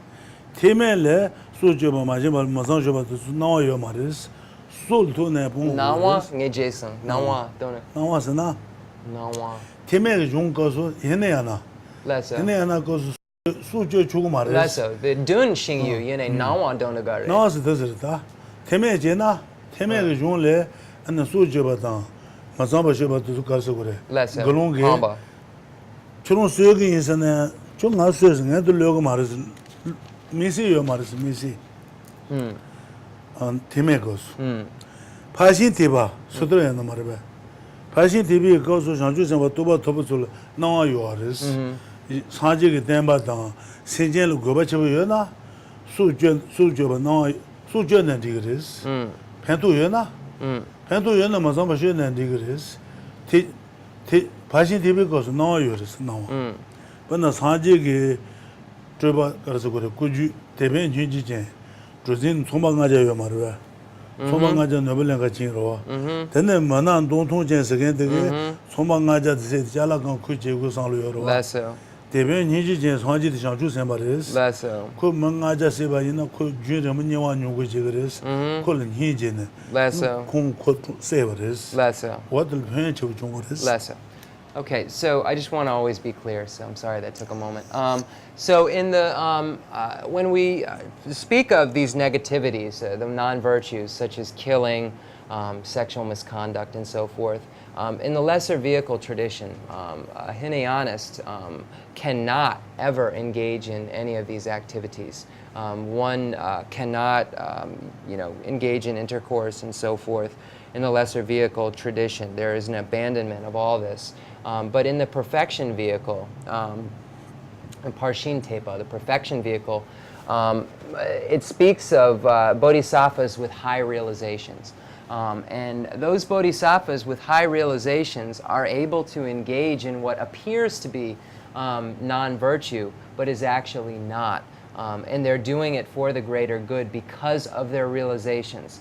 Timele Sujuba Majimba Mazamba to know your maris. Sul to Nepon. Nawa, Jason. Nawa, don't it? Nawasana. Nawa. Timel Junkoso, Hineana. Lesso. Hineana goes Suju Chumaris. Lesso. The Dun Shingyu, Yene Nawa don't agare. Nawas does it. Timel Jena, Timel Junle, and the Sujuba. Mazamba Shiba to Kasugure. Lesso. Golongi. Churun Sugi is an Chunga Suez and the Logo Maris. Missy, your Maris, Missy. On Timegos. Pashin Tiba, Sudra and the Maribe. Pashin TV goes to Shanjus and Watuba Topusul, now you are this. Sanjik Dembata, Sinjel Gobachevana, Sujoba, now Sujan and Digris. Pentuyana. Pentuyana Mazamba Shin and Digris. Pashin TV goes now yours now. But the Sanjik Treba Karasugure, could you Teben Jinji? Rosin Sombangaja Marva. Sombangaja Nobelenga Chinro. Then the Manan don't chance again the Sombangaja said Jalakan Kuchi Gusanlu. Lesso. Teben Jinji Jens Haji Shanju Sambaris. Lesso. Could Mangaja Sebaina could Juremania Nugujiris. Colin Hijin. Lesso. Kung could savoris. Lesso. What the pinch of Jungoris? Lesso. Okay, so I just want to always be clear, so I'm sorry that took a moment. So in the, when we speak of these negativities, the non-virtues such as killing, sexual misconduct, and so forth, in the lesser vehicle tradition, a Hinayanist cannot ever engage in any of these activities. One cannot, engage in intercourse and so forth. In the lesser vehicle tradition, there is an abandonment of all this. But in the perfection vehicle, Parshin Tepa, the perfection vehicle, it speaks of bodhisattvas with high realizations. And those bodhisattvas with high realizations are able to engage in what appears to be non-virtue, but is actually not. And they're doing it for the greater good because of their realizations.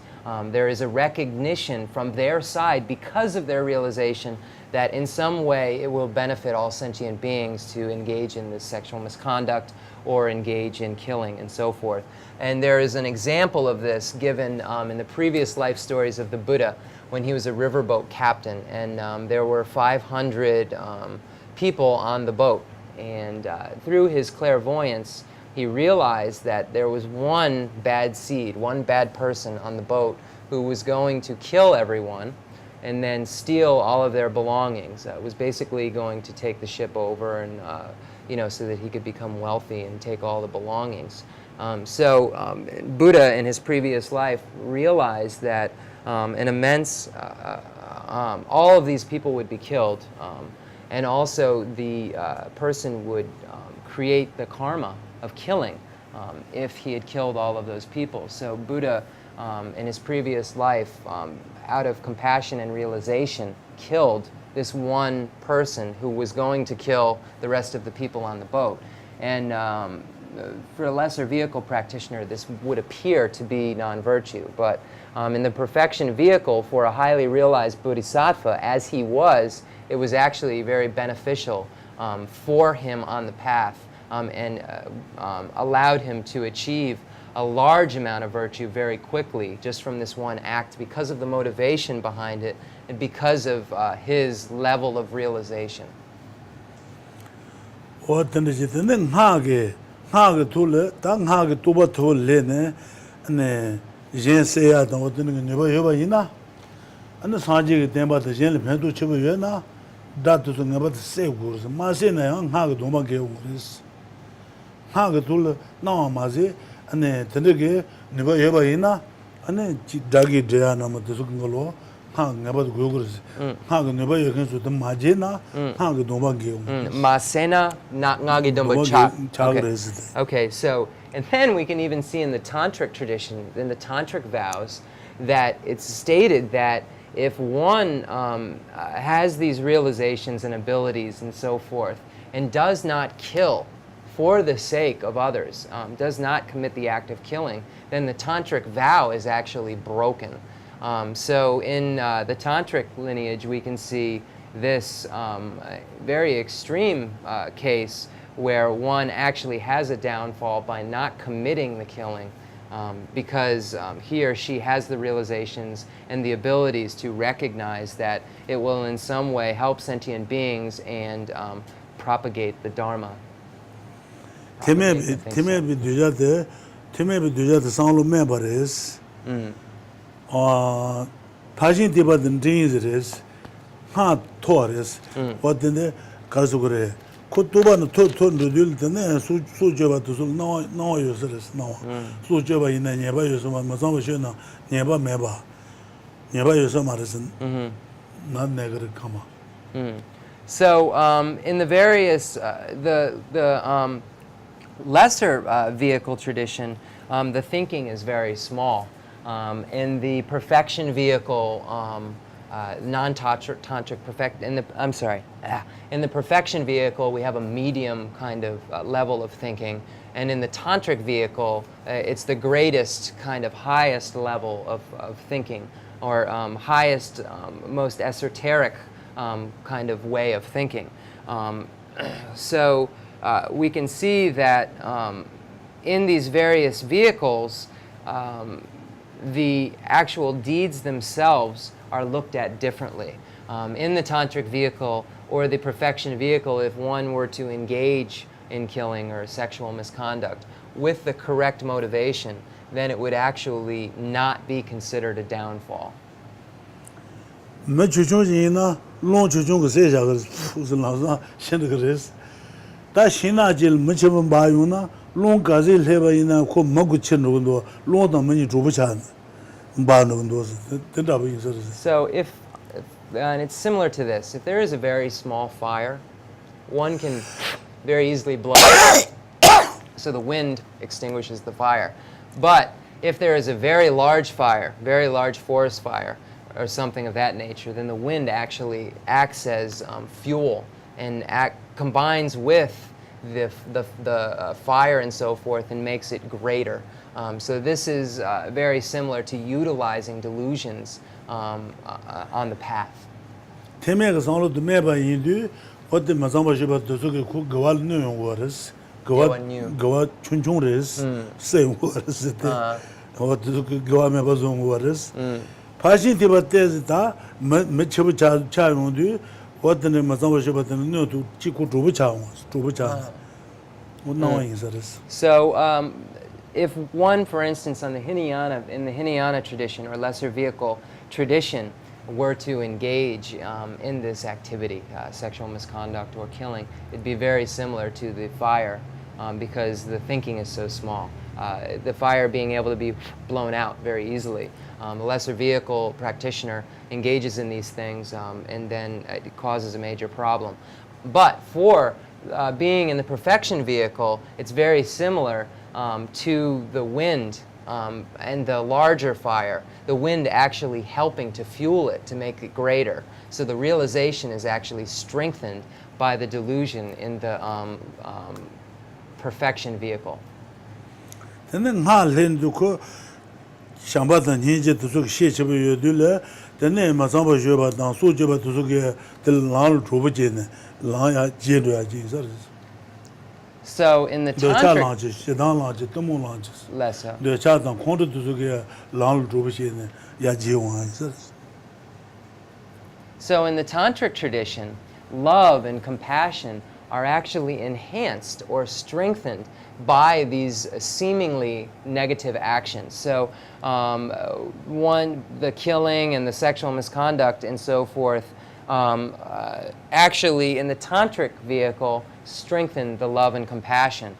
There is a recognition from their side, because of their realization, that in some way it will benefit all sentient beings to engage in this sexual misconduct or engage in killing and so forth. And there is an example of this given in the previous life stories of the Buddha when he was a riverboat captain, and there were 500 people on the boat. And through his clairvoyance, he realized that there was one bad seed, one bad person on the boat who was going to kill everyone and then steal all of their belongings. It was basically going to take the ship over and, so that he could become wealthy and take all the belongings. So Buddha, in his previous life, realized that an immense, all of these people would be killed, and also the person would create the karma of killing if he had killed all of those people. So Buddha, in his previous life, out of compassion and realization, killed this one person who was going to kill the rest of the people on the boat. And for a lesser vehicle practitioner, this would appear to be non-virtue. But in the perfection vehicle, for a highly realized bodhisattva, as he was, it was actually very beneficial for him on the path, and allowed him to achieve a large amount of virtue very quickly just from this one act because of the motivation behind it and because of his level of realization. ane tendege niba yeba ina ane dagi deya nama desukngalo ha ngaba gogurs ha niba yeken su tam majena ha domba geu masena na ngagi domba cha. Okay, so and then we can even see in the tantric tradition, in the tantric vows, that it's stated that if one has these realizations and abilities and so forth and does not kill for the sake of others, does not commit the act of killing, then the tantric vow is actually broken. So in the tantric lineage, we can see this very extreme case where one actually has a downfall by not committing the killing, because he or she has the realizations and the abilities to recognize that it will in some way help sentient beings and propagate the Dharma. Timebi dujate sanglo membares Tajin Tibetan Buddhism ha Taurus what the Karsugure Kutuba no Tundul the Sujava to no useless no Sujava in Neba Yusuma Mazama Neba Meba Neba Yusamarison not negative comma. So in the various the lesser vehicle tradition, the thinking is very small. In the perfection vehicle, non-tantric perfect. In the perfection vehicle, we have a medium kind of level of thinking, and in the tantric vehicle, it's the greatest kind of highest level of thinking, or highest, most esoteric kind of way of thinking. So we can see that in these various vehicles, the actual deeds themselves are looked at differently. In the tantric vehicle or the perfection vehicle, if one were to engage in killing or sexual misconduct with the correct motivation, then it would actually not be considered a downfall. Da shina jil mchibam bayuna long gazi leba ina ko magu chenrundo long da mani jubuchan ba no. So if and it's similar to this, if there is a very small fire, one can very easily blow it, so the wind extinguishes the fire. But if there is a very large fire, very large forest fire or something of that nature, then the wind actually acts as fuel and combines with the fire and so forth and makes it greater. So this is very similar to utilizing delusions on the path. So if one, for instance, in the Hinayana tradition or lesser vehicle tradition, were to engage in this activity, sexual misconduct or killing, it'd be very similar to the fire because the thinking is so small. The fire being able to be blown out very easily. A lesser vehicle practitioner engages in these things and then it causes a major problem. But for being in the perfection vehicle, it's very similar to the wind and the larger fire, the wind actually helping to fuel it, to make it greater. So the realization is actually strengthened by the delusion in the perfection vehicle. So in the tantric, so in the tantric tradition, love and compassion are actually enhanced or strengthened by these seemingly negative actions. So the killing and the sexual misconduct and so forth, actually in the tantric vehicle strengthen the love and compassion.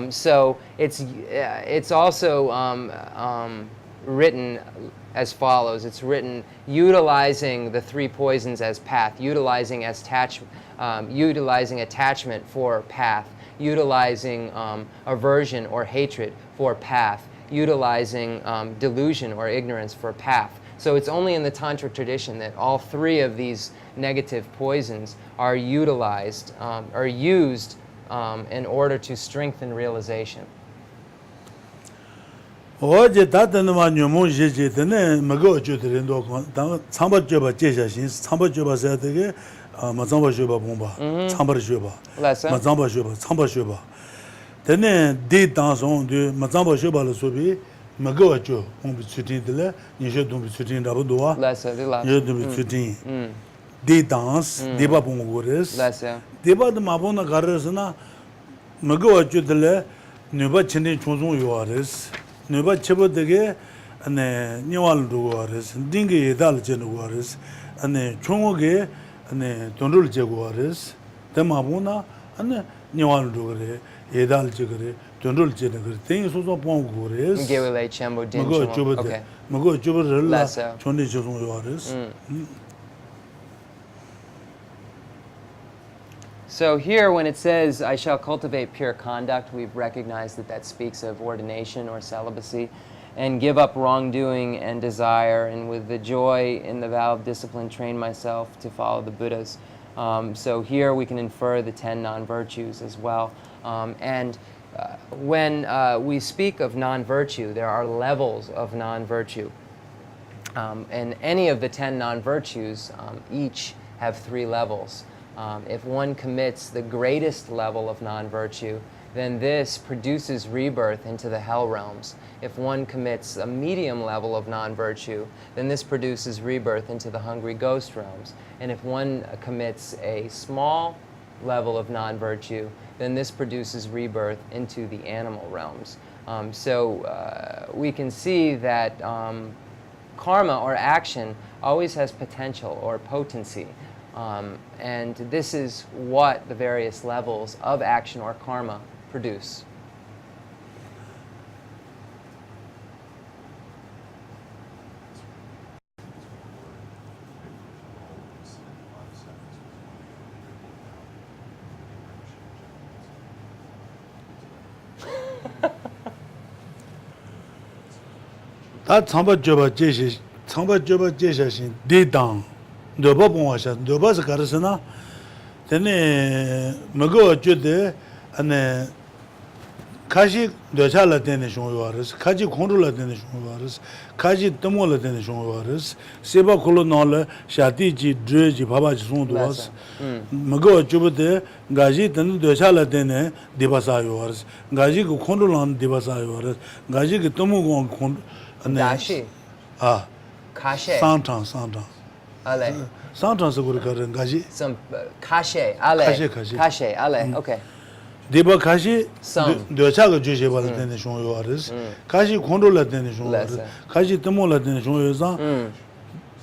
So it's also written as follows. It's written utilizing the three poisons as path, utilizing attachment for path, utilizing aversion or hatred for path, utilizing delusion or ignorance for path. So it's only in the tantric tradition that all three of these negative poisons are utilized, or used in order to strengthen realization. Nuba chebo dege ane nyawal duwares, dingi yedal chen duwares, ane chongo ge ane tondul che duwares, temabuna ane nyawal duware, yedal che gare, tondul che gare, tengi soso pong duwares. Ngewele chembo din Mago chemo. chebo de, Okay. mago chebo rela, Lasso. chondi che song duwares. So here, when it says, I shall cultivate pure conduct, we've recognized that that speaks of ordination or celibacy, and give up wrongdoing and desire, and with the joy in the vow of discipline, train myself to follow the Buddhas. So here we can infer the 10 non-virtues as well. When we speak of non-virtue, there are levels of non-virtue. And any of the 10 non-virtues each have 3 levels. If one commits the greatest level of non-virtue, then this produces rebirth into the hell realms. If one commits a medium level of non-virtue, then this produces rebirth into the hungry ghost realms. And if one commits a small level of non-virtue, then this produces rebirth into the animal realms. So we can see that karma or action always has potential or potency. And this is what the various levels of action or karma produce. 다 참바 줘봐 제시 대당 너바 봉화샤 너바스 가르스나 되네 먹어 줘대 안에 가시 너살라 되는 쇼와르스 가지 공룰라 되는 쇼와르스 가지 떠몰라 되는 쇼와르스 세바 콜로나라 샤티지 드지 바바지 손도스 먹어 줘대 가지 되는 너살라 되는 디바사요와르스 가지 그 공룰란 디바사요와르스 가지 그 떠모고 콘 Dashi. Kashe. Santan. Ale. Santan seguro karen gaji. Some kashe. Ale. Kashe. Ale. Okay. Deba kashi Some. docha ga juje bala tene shon yo ares. Kashi kondo la tene shon yo ares. Kashi temo la tene shon yo za.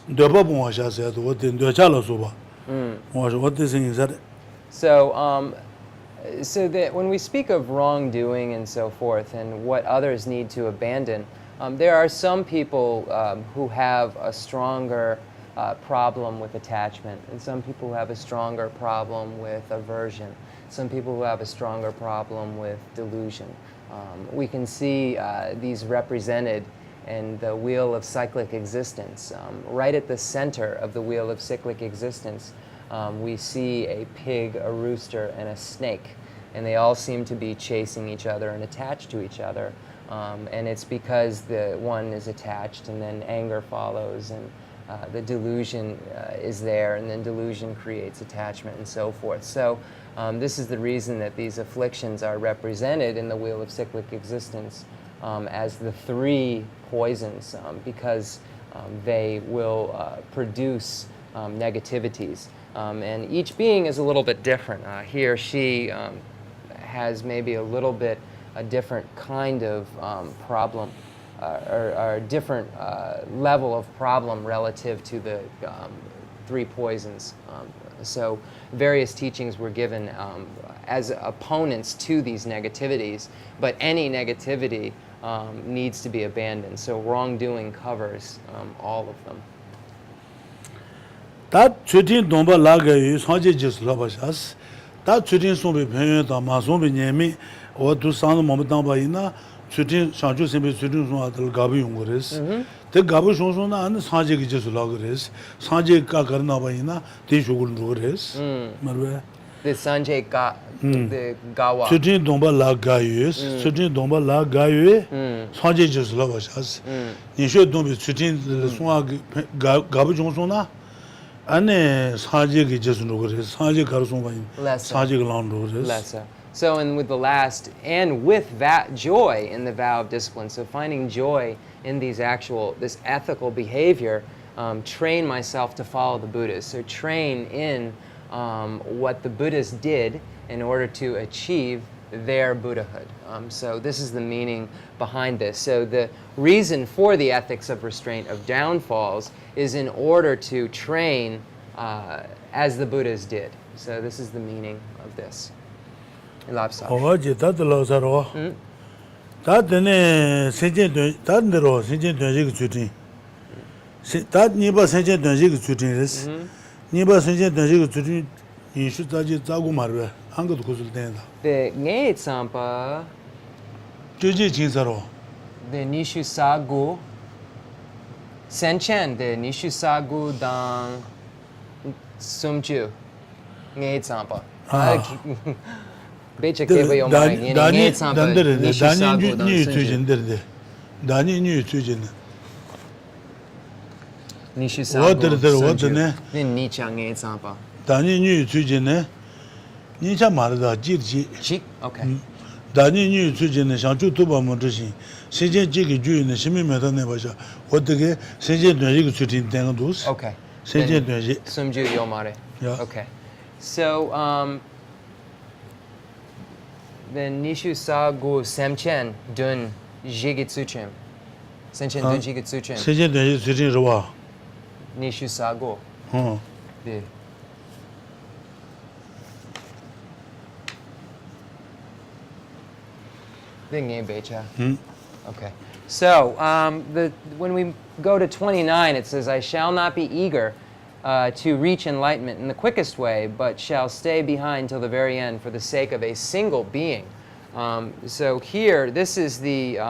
Deba bon sha se do wote docha la so ba. Wote sing zare. So that when we speak of wrongdoing and so forth and what others need to abandon, there are some people who have a stronger problem with attachment, and some people who have a stronger problem with aversion, some people who have a stronger problem with delusion. We can see these represented in the wheel of cyclic existence. Right at the center of the wheel of cyclic existence, we see a pig, a rooster, and a snake. And they all seem to be chasing each other and attached to each other. And it's because the one is attached, and then anger follows, and the delusion is there, and then delusion creates attachment, and so forth. So this is the reason that these afflictions are represented in the wheel of cyclic existence as the three poisons, because they will produce negativities. And each being is a little bit different. He or she has maybe a little bit a different kind of problem, or a different level of problem relative to the three poisons. So various teachings were given as opponents to these negativities, but any negativity needs to be abandoned. So wrongdoing covers all of them. That treating Domba Laga is Haji just Labashas. That treating Sombi Penyon, Mazombi Yemi, or to San Momadamba, treating Sanju Simbi treating Adel Gabi Unguris. The Gabu Shonsona and Sanji just Lagaris, Sanji Kakarnabaina, Tishugun Ruris. The Sanjay the Gawa. Treating Domba Lagayus, treating Domba Lagayu, Sanji just Labashas. You should don't be treating the Swag Gabu Shonsona. Lesser. So, and with the last, and with that joy in the vow of discipline, so finding joy in these this ethical behavior, train myself to follow the Buddhas. So train in what the Buddhas did in order to achieve their Buddhahood. So this is the meaning behind this. So the reason for the ethics of restraint of downfalls is in order to train as the Buddhas did. So this is the meaning of this. Lobsang. The Ngay Tsampa, the Nishu Sagu, Senchen, the Nishu Sagu Dang Sumchu, Ngay Tsampa. Becha Keba Yomai, Ngay Tsampa, Nishu Sagu Dang Sumchu. Nishu Sagu Sumchu, then Nicha Ngay Tsampa. Dani New Tujin, Nisha Marada, Chi? Okay. Dani New Tujin, Shanchu Tuba Montashi, Sejen Jiki Ju in the Shimi Meta Nebasha, what the gay Sejen Dujik Tutin Tangadus. Okay. Sejen Dujik. Sumju Yomare. Yeah. Okay. So, then Nishu Sagu Semchen Dun Jigitsuchim. Senchen Dun Jigitsuchim. Sejen Dujik Tutin Rawa. Nishu Sagu. The Okay. So when we go to 29, it says, I shall not be eager to reach enlightenment in the quickest way, but shall stay behind till the very end for the sake of a single being. So here, this is the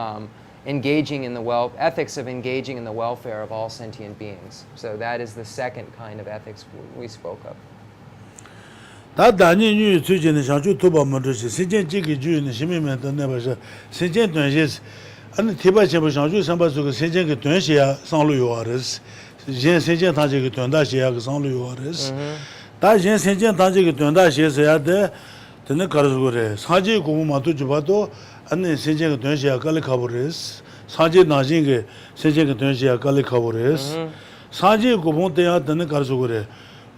engaging in the ethics of engaging in the welfare of all sentient beings. So that is the second kind of ethics we spoke of. That Dani knew to Shanchu Tuba Montashi, Sejen Jiki Ju in the Shimi Meta Nebasha, Sejen Tunjis, and the Tibetan Shanchu Sambasu, Sejen Tunshia, San Louis, Jen Sejen Tajik Tundashia, San Louis. That Jen Sejen Tajik Tundashia, the Nekarazure, Saji Kumatu Jubato, and then Sejen Tunshia Kalikabures, Saji Najing, Sejen Tunshia Kalikabures, Saji Kumontea, the Nekarazure.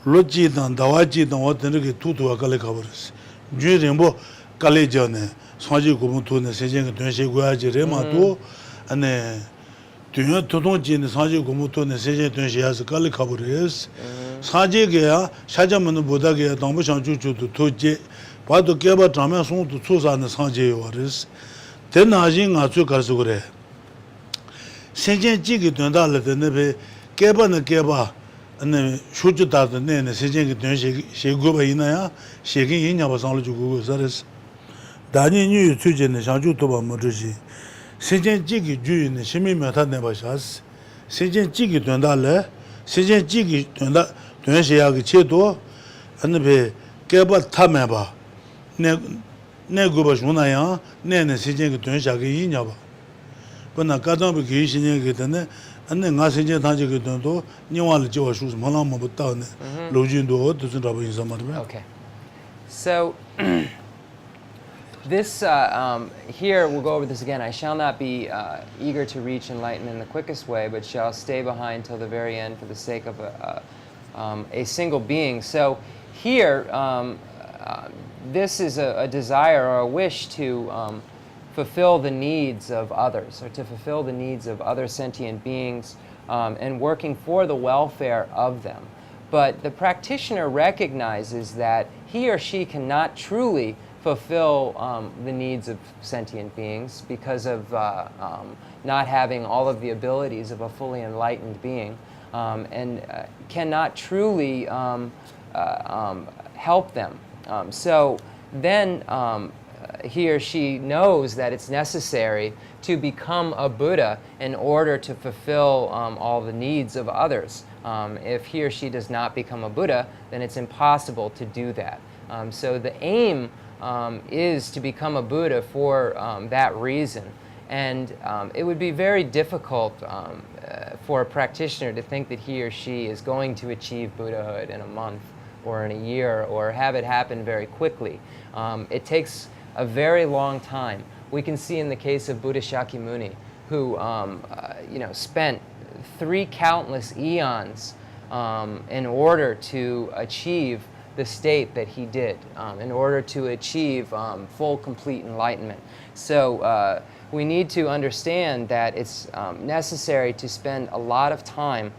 Loji dan dawaji dan watene ke tutu akale kabres ju rembo kale jane sanji ko mutu ne sejen ke tönse goya je rema to ane tönye todon ji ne sanji ko mutu ne sejen tönse yas kale kabres sanji ke ya shajaman boda ke dambo sanju chu to toje ba to ke ba tama son to tsusa ne sanji yoris ten ajin nga chu karsu gore sejen ji ke tönda le ne be ke ba ne ke ba and should you that the name, Sijing, she go by Inaya, shaking in our solid Google service. 다니 뉴 최진의 상주 도바 모르지 세진지기 주인의 시민면 타네 바샤스 세진지기 된다래 세진지기 된다 된시야기 제도 안베 개바 타메바 내 그거 주나야 내는 세진기 된시야기 이냐바 그나 가정비 계시는 게는 안내 nga senje tanje ke do nyawal jiwa shu mala mo ta ne lojin do tsun rabo in samar me. Okay. So this here we'll go over this again. I shall not be eager to reach enlightenment in the quickest way, but shall stay behind till the very end for the sake of a single being. So here this is a desire or a wish to fulfill the needs of others, or to fulfill the needs of other sentient beings, and working for the welfare of them. But the practitioner recognizes that he or she cannot truly fulfill the needs of sentient beings because of not having all of the abilities of a fully enlightened being, and cannot truly help them. So then he or she knows that it's necessary to become a Buddha in order to fulfill all the needs of others. If he or she does not become a Buddha, then it's impossible to do that. So the aim is to become a Buddha for that reason. And it would be very difficult for a practitioner to think that he or she is going to achieve Buddhahood in a month or in a year or have it happen very quickly. It takes a very long time. We can see in the case of Buddha Shakyamuni, who spent 3 countless eons in order to achieve the state that he did, in order to achieve full, complete enlightenment. So we need to understand that it's necessary to spend a lot of time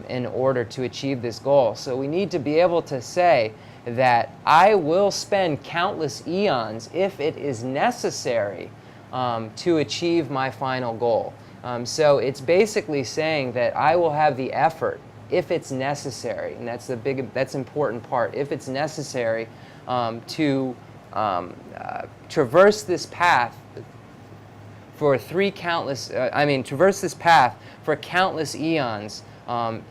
in order to achieve this goal. So we need to be able to say that I will spend countless eons if it is necessary to achieve my final goal. So it's basically saying that I will have the effort if it's necessary, and that's important part. If it's necessary to traverse this path for traverse this path for countless eons.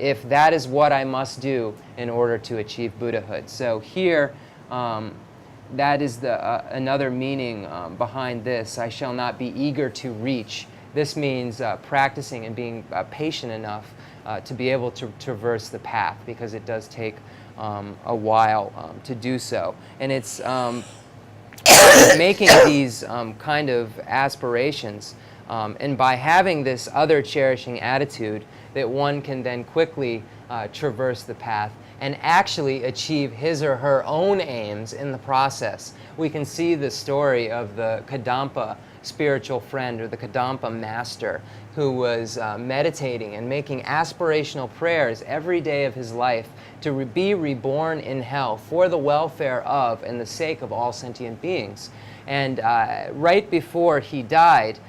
If that is what I must do in order to achieve Buddhahood. So here, that is another meaning behind this. I shall not be eager to reach. This means practicing and being patient enough to be able to traverse the path, because it does take a while to do so. And it's making these kind of aspirations, and by having this other cherishing attitude, that one can then quickly traverse the path and actually achieve his or her own aims in the process. We can see the story of the Kadampa spiritual friend, or the Kadampa master, who was meditating and making aspirational prayers every day of his life to be reborn in hell for the welfare of and the sake of all sentient beings. And right before he died,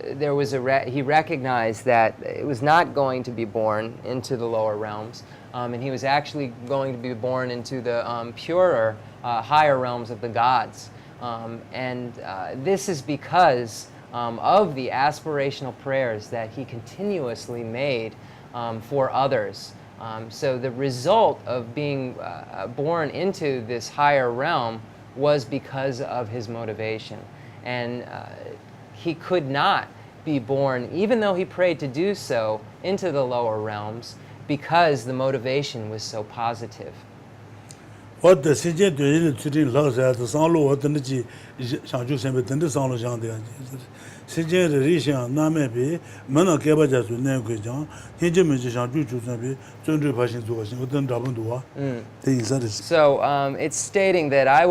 he recognized that it was not going to be born into the lower realms, and he was actually going to be born into the purer, higher realms of the gods. And this is because of the aspirational prayers that he continuously made for others. So the result of being born into this higher realm was because of his motivation. And he could not be born, even though he prayed to do so, into the lower realms, because the motivation was so positive. What the Sinjin doing to laws at the Sanlo, what the Nichi Shanju Sembe, and the Sanlo Shandia. Sinjin Rishan, Namebi, Mana Kabajas with Nangujan, Hinjim Shanju Sembe, Chenrezig Pashin to us, with them Dabundua. So it's stating that I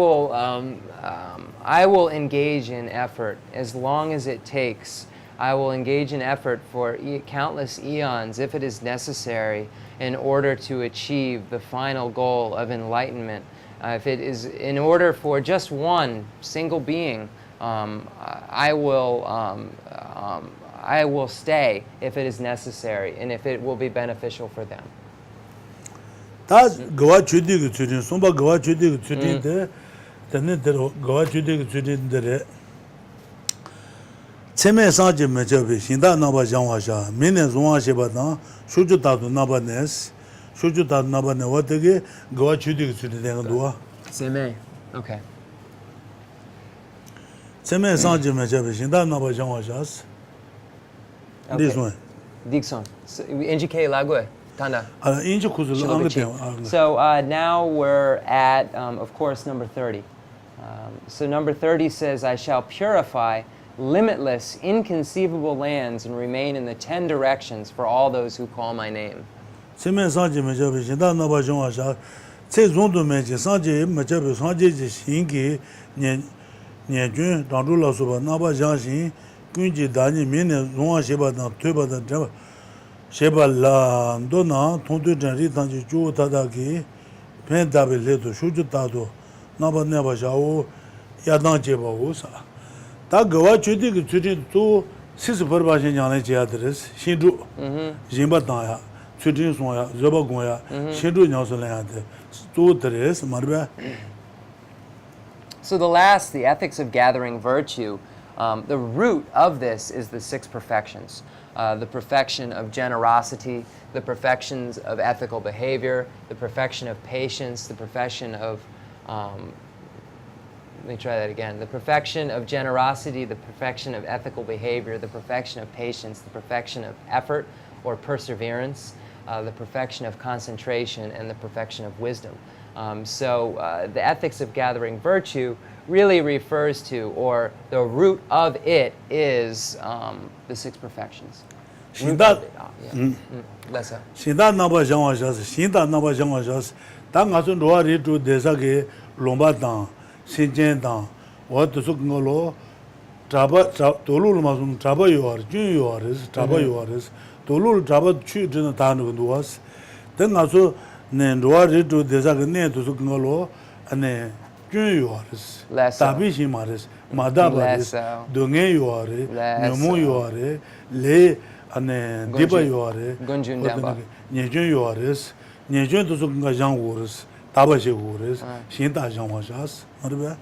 will engage in effort as long as it takes. I will engage in effort for countless eons, if it is necessary, in order to achieve the final goal of enlightenment. If it is in order for just one single being, I will stay if it is necessary and if it will be beneficial for them. That's Gawa Chudi, Sumba Gawa Chudi, Tenetero, go to the Seme Saji Majabi, Shinda Naba Janwasha, Minas Washibatan, Shujuta Nabanes, Shujuta Nabane, what again, go to the Dua. Seme. Okay. Seme Saji Majabi, Shinda Naba Janwashas. This one. Dixon. Indicate Lague. Tanda. So now we're at, of course, number 30. So number 30 says, I shall purify limitless, inconceivable lands and remain in the 10 directions for all those who call my name. Sheba dona tontu janri tanji ju tadaki pen dabe ledo shuju tado naba neba shao yadan jeba usa ta gawa chudi ki chudi tu sis parbashi nyane chayadres shindu jimba tanya chudi soya zoba goya shindu nyasolayade tu tres marbe. So the last, the ethics of gathering virtue, the root of this is the 6 perfections. The perfection of generosity, the perfections of ethical behavior, the perfection of patience, the perfection of, let me try that again, the perfection of generosity, the perfection of ethical behavior, the perfection of patience, the perfection of effort or perseverance, the perfection of concentration, and the perfection of wisdom. The ethics of gathering virtue really refers to, or the root of it is the 6 perfections. Shinda Lessa. Naba Janwashas, Shinda Naba Janwashas, Tangasun Roari to Desage, Lombatan, Sinjendan, what to Suknolo, Tolul Masum, Traba Yoris, Junior Traba Yoris, Tolul Traba Children Tanu was, then also Roari to Desage to Suknolo, and Juniors, Tabishi Maris, Madabaris, Dunge Yore, Nomu Yore, Le. And Diba Yore, Gunjun Damba, Nejun Yores, Nejun to Sukunga Jang Wars, Tabashi Wars, Shinta Jamashas, Marbe.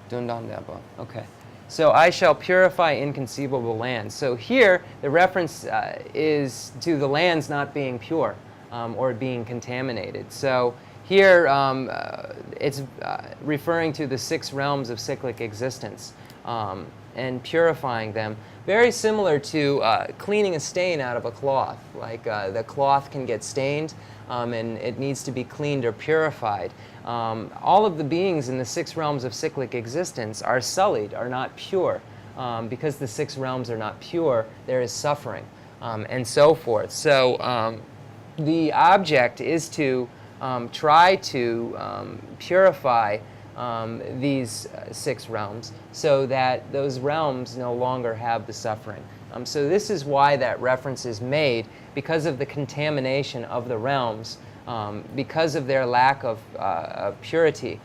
Dundan Damba. Okay. So I shall purify inconceivable lands. So here the reference is to the lands not being pure or being contaminated. So here it's referring to the 6 realms of cyclic existence and purifying them. Very similar to cleaning a stain out of a cloth. Like the cloth can get stained and it needs to be cleaned or purified. All of the beings in the 6 realms of cyclic existence are sullied, are not pure. Because the 6 realms are not pure, there is suffering and so forth. So the object is to try to purify these 6 realms so that those realms no longer have the suffering. So this is why that reference is made, because of the contamination of the realms, because of their lack of purity.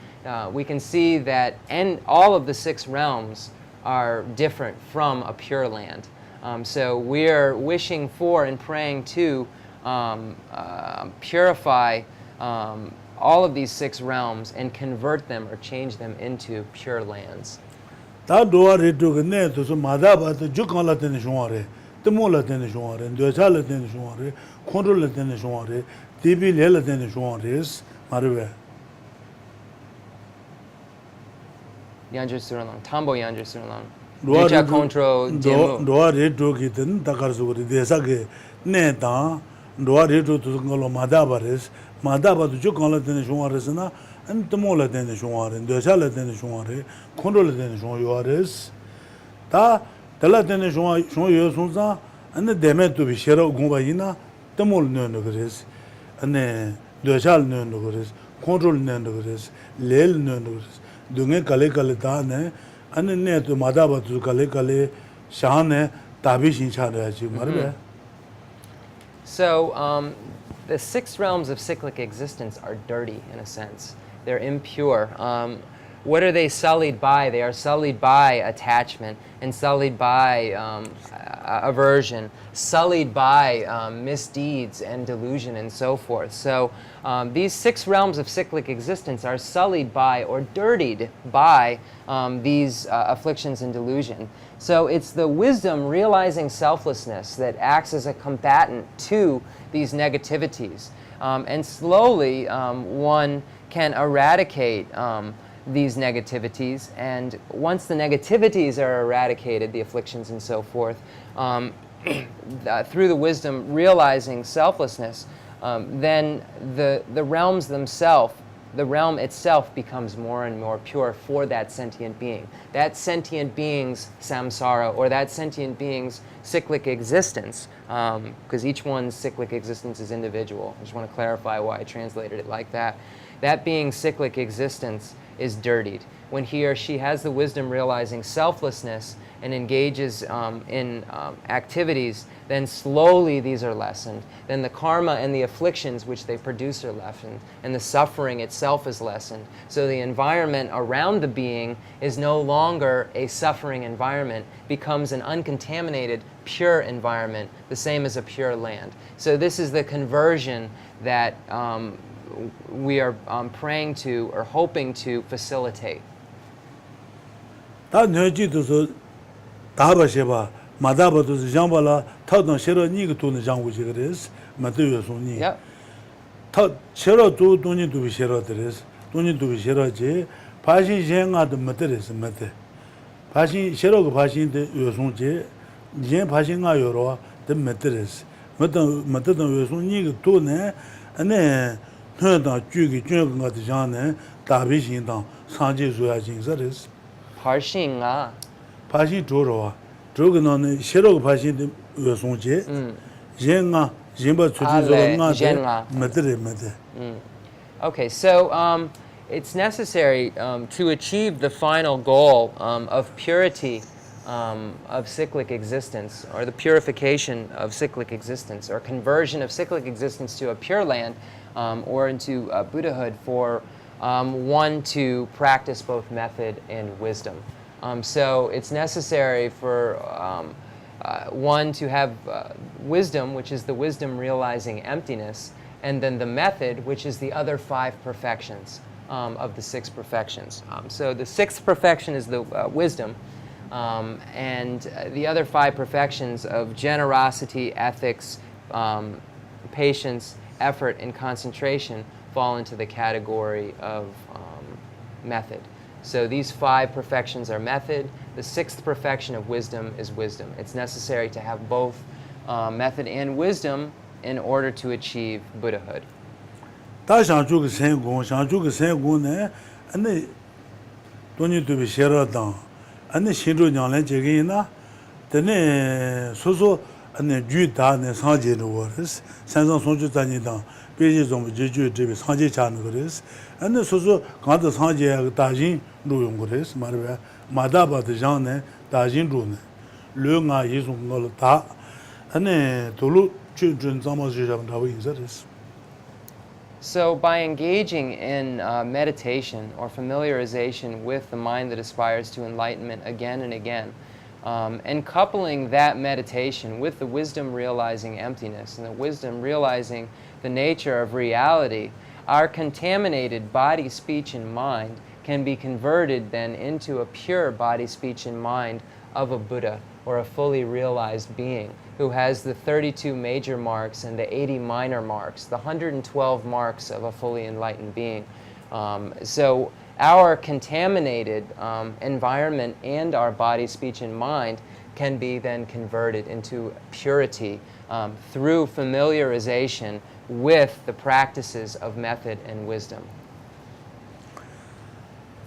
We can see that all of the 6 realms are different from a pure land. So we're wishing for and praying to purify all of these 6 realms and convert them or change them into pure lands. Ta doa re to ne to so madaba to jukala ten shware, temola ten shware, dochala ten shware, control ten shware, tibi lela ten shware, marwe. Yanjur Suralang, Tambo Yanjur Suralang. Ducha control jemu. Doa re to kiten takar suguri desa ke ne ta doa re to ngolo madaba res. Madaba to jukala ten shware na and temola ten shware, dochala ten shware, control ten shware. Ta tela ten shware sunza and the demet to be shero gumbaina, temol no gres, and dochal no gres, control no gres, lel no gres, dunge kale kaletane, and the net to madaba to kale shane, tabishin charachi, marbe. So the 6 realms of cyclic existence are dirty in a sense. They're impure. What are they sullied by? They are sullied by attachment and sullied by aversion, sullied by misdeeds and delusion and so forth. So these 6 realms of cyclic existence are sullied by or dirtied by these afflictions and delusion. So it's the wisdom realizing selflessness that acts as a combatant to these negativities. And slowly one can eradicate these negativities, and once the negativities are eradicated, the afflictions and so forth, through the wisdom realizing selflessness, then the realms themselves, the realm itself becomes more and more pure for that sentient being. That sentient being's samsara, or that sentient being's cyclic existence, because each one's cyclic existence is individual. I just want to clarify why I translated it like that. That being's cyclic existence is dirtied. When he or she has the wisdom realizing selflessness and engages in activities, then slowly these are lessened. Then the karma and the afflictions which they produce are lessened, and the suffering itself is lessened. So the environment around the being is no longer a suffering environment, becomes an uncontaminated, pure environment, the same as a pure land. So this is the conversion that we are praying to or hoping to facilitate. Parshinga. Pashin Joroa. Drogan Shero Pashin Yosonje, Jenga, Jimba Madre. Okay, so it's necessary to achieve the final goal of purity of cyclic existence, or the purification of cyclic existence, or conversion of cyclic existence to a pure land, or into Buddhahood, for one to practice both method and wisdom. So it's necessary for one to have wisdom, which is the wisdom realizing emptiness, and then the method, which is the other 5 perfections of the 6 perfections. So the 6th perfection is the wisdom, and the other 5 perfections of generosity, ethics, patience, effort, and concentration fall into the category of method. So these 5 perfections are method. The 6th perfection of wisdom is wisdom. It's necessary to have both method and wisdom in order to achieve Buddhahood. So by engaging in meditation or familiarization with the mind that aspires to enlightenment again and again, and coupling that meditation with the wisdom realizing emptiness and the wisdom realizing the nature of reality, our contaminated body, speech, and mind can be converted then into a pure body, speech, and mind of a Buddha, or a fully realized being who has the 32 major marks and the 80 minor marks, the 112 marks of a fully enlightened being. So our contaminated environment and our body, speech, and mind can be then converted into purity through familiarization with the practices of method and wisdom.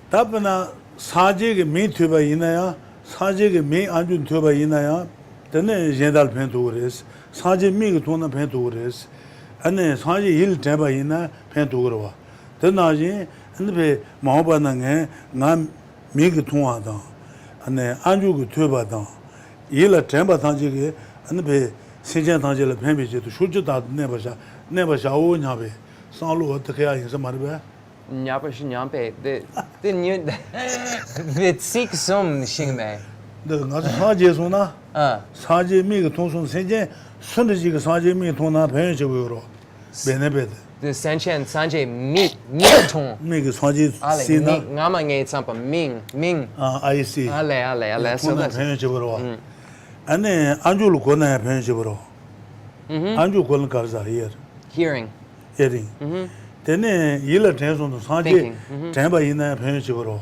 Tapana Sajig me tuba inaya, Sajig me anjun tuba inaya, Tene Jendal Pentures, Sajig mig tuna Pentures, and Sajig hill teba ina Penturva. Tenaji and the Mahobanang, Nam mig tuada, and Anju tuba down. Yilla temba Tanjig, and the Sijan Tangela Pembich to shoot that never shall Nabe. Salu at the Kaya in some other. Nyapash Nyampe, the Sikh Sum Shingme. The not Hajesuna. 사제 미가 통송 생제 선지가 사제 미 통나 배워지고요. 베네베데. The Senchen Sanjay Mi Tong. 미가 사제 Ale, 시나 Ngama Ngay Tsampa, Ming. 아이시. Ale. So 통나 that's. 배워지고요. 안에 안주로 권나 배워지고요. 안주 권을 가르자 here. Hearing. hearing. Then yellow tension Sanjay Tamba in a pension.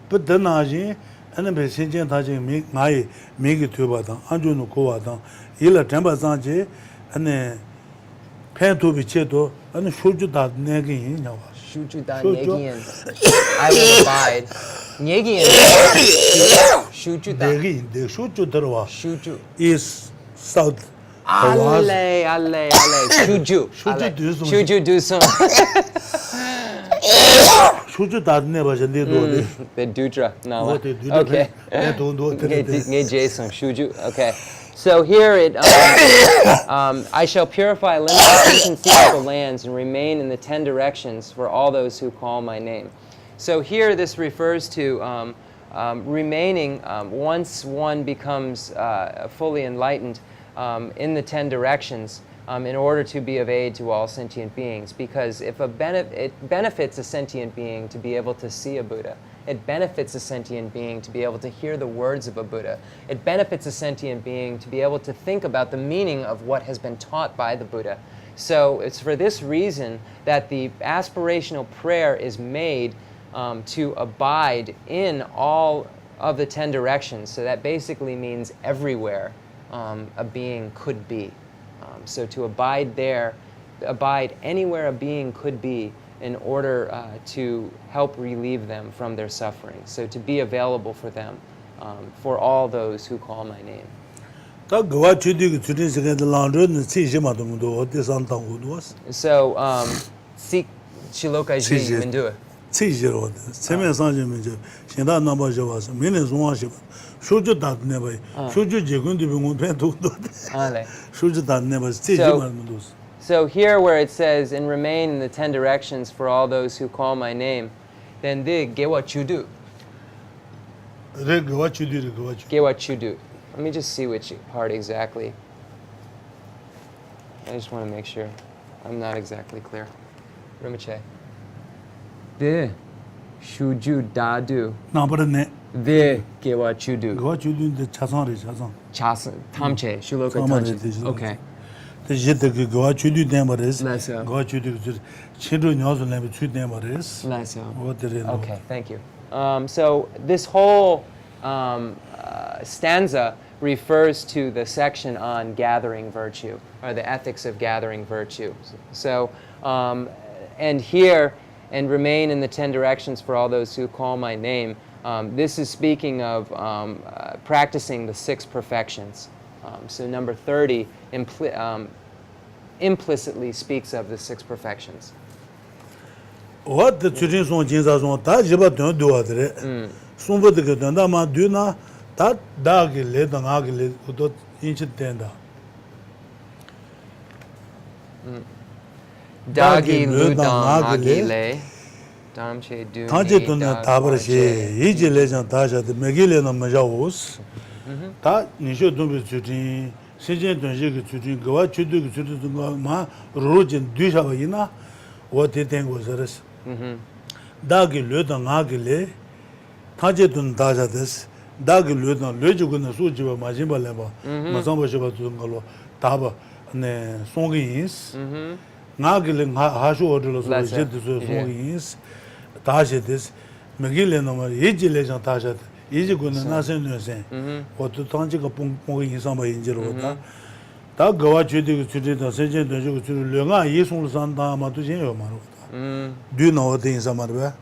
But then I and the Sinjan Taji make it to Batan, Anjuno Koatan, yellow Tamba Sanjay and the pen to be cheto and shoot you that negging. Shoot you down, Yegian. I will abide. Yegian. Shoot you down. They shoot you the Shoot you. is south. Ale. Should you do some? Shoot you that never do The Dutra. No. What they do. Okay. Don't do Ngay Jason. Should you? Okay. So here it, I shall purify limited inconceivable lands and remain in the 10 directions for all those who call my name. So here this refers to remaining once one becomes fully enlightened in the 10 directions in order to be of aid to all sentient beings. Because if it benefits a sentient being to be able to see a Buddha, it benefits a sentient being to be able to hear the words of a Buddha. It benefits a sentient being to be able to think about the meaning of what has been taught by the Buddha. So it's for this reason that the aspirational prayer is made to abide in all of the 10 directions. So that basically means everywhere a being could be. So to abide there, abide anywhere a being could be in order to help relieve them from their suffering. So to be available for them, for all those who call my name. So, seek Shiloka Ji Mindua. So here where it says, and remain in the 10 directions for all those who call my name, then get what you do. Get what you do. Let me just see which part exactly. I just want to make sure. I'm not exactly clear. Rinpoche. The shuju dadu. The get what you do. Chasan. Tamche. Shuloka tamche. Okay. Okay, thank you. So this whole stanza refers to the section on gathering virtue, or the ethics of gathering virtue. So, and here, and remain in the 10 directions for all those who call my name, this is speaking of practicing the 6 perfections. So number 30 implicitly speaks of the 6 perfections. What the children son jinsa son ta jiba don do adre. Sumbo de danda ma duna ta dag le danga le do inch tenda. Dagi ludang agile damche du. Taje duna tabar she yije le jan ta ja de megile na majawus. Ta nisho dun bi chudin sejen dun je ge chudin gwa chudu ge chudu ma rojin du sha ba yina wo te tengo zaras. Dagi löda ngagile tajedun dajades dagi löda löjuguna sujiba majimba leba mazamba shiba tungalo taba ne songins ngagile hashu odlo so jedu songins tajedes megile no yejile jan tajad yejiguna nasen nösen otu tanjiga pong insamba injiro da da gawa chudu chudu da sejen döju chudu lönga yesung san da ma tu jen yo maro. Do you know what things are? Dagi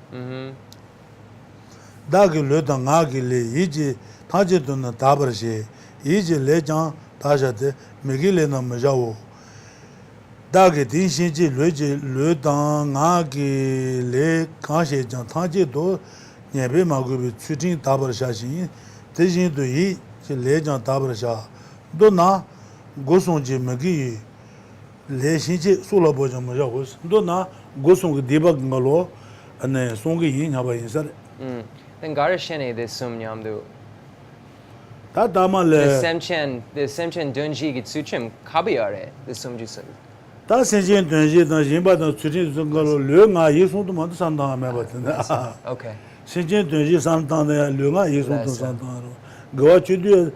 Luda Nagili, Iji, Tajidun Tabrashi, Iji Lejan, Tajate, Megilena Majao. Dagi Dinshinji, Luji, Luda Nagili, Kashi, Tajido, Nebe Magubi, Chutin Tabrashashi, Tijin to eat, Lejan Tabrasha. Dona, Gosonji Magi, Le Shinji, Sulaboja Majavos, Dona. Gosong debug ngalo and songi yin haba insar. Then garashene this sumnyamdu. 다 The 다만래 Semchen Dunji Gitsuchim Kabiyare, the Sumjusun. 다 신진 된지 다 신바다 추진 선거로 류가 예수도 만도 산다며 봤는데. Okay. 신진 된지 산다네 류가 예수도 산다로. 거 주디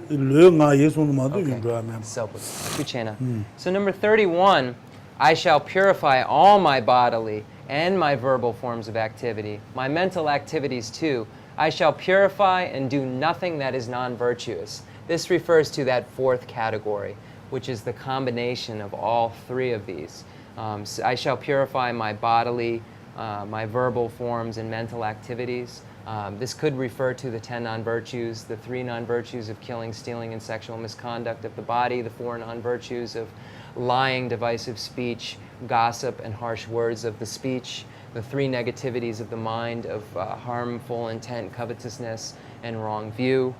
류가 예수도 만도 윤도하며. So, Kuchena. So number 31, I shall purify all my bodily and my verbal forms of activity, my mental activities too. I shall purify and do nothing that is non-virtuous. This refers to that fourth category, which is the combination of all three of these. So I shall purify my bodily, my verbal forms and mental activities. This could refer to the 10 non-virtues, the 3 non-virtues of killing, stealing, and sexual misconduct of the body, the 4 non-virtues of lying, divisive speech, gossip, and harsh words of the speech, the 3 negativities of the mind of harmful intent, covetousness, and wrong view.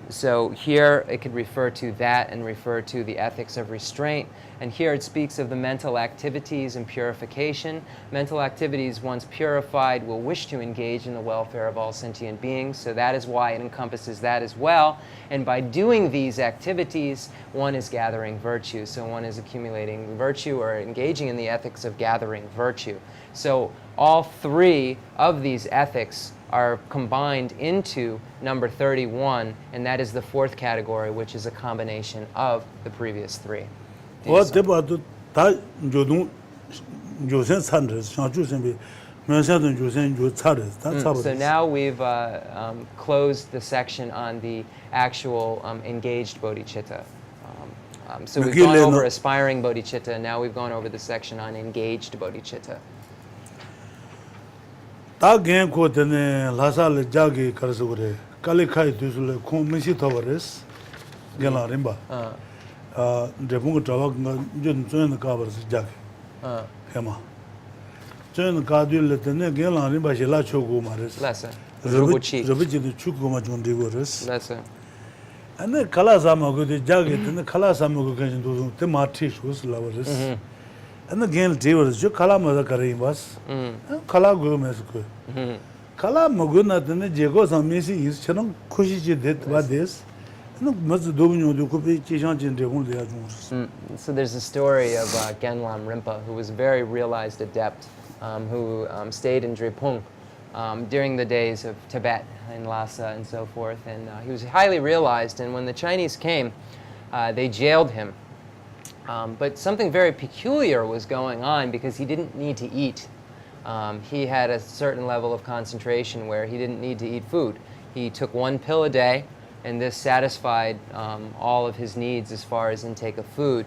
So here it could refer to that and refer to the ethics of restraint. And here it speaks of the mental activities and purification. Mental activities, once purified, will wish to engage in the welfare of all sentient beings. So that is why it encompasses that as well. And by doing these activities, one is gathering virtue. So one is accumulating virtue or engaging in the ethics of gathering virtue. So all 3 of these ethics are combined into number 31, and that is the 4th category, which is a combination of the previous 3. So now we've closed the section on the actual engaged bodhicitta. So we've gone over aspiring bodhicitta, and now we've gone over the section on engaged bodhicitta. 다 겐코드네 라살레 자기 가르스고레 칼리카이 두슬레 콤미시 타버레스 겐라림바 데붕고 자와가 준 가버스 자기 헤마 전 가둘레드네 겐라림바 실라 초고 마레스 Lesson. Rubuchi. 저비지도 축고마 존디고레스 Lesson. 안네 칼라사마고데 자기드네 칼라사마고 간진도 테 마티슈스 라버레스 and again devers jo kala maza kare bas kala go mesko kala maguna tane jego samesi is chanam khushi je det ba des no maz dobnyo do ko pe chishan jin de hon de ajun. So there's a story of Genlam Rinpa, who was a very realized adept, who stayed in Drepung during the days of Tibet and Lhasa and so forth, and he was highly realized, and when the Chinese came, they jailed him. But something very peculiar was going on because he didn't need to eat. He had a certain level of concentration where he didn't need to eat food. He took 1 pill a day, and this satisfied all of his needs as far as intake of food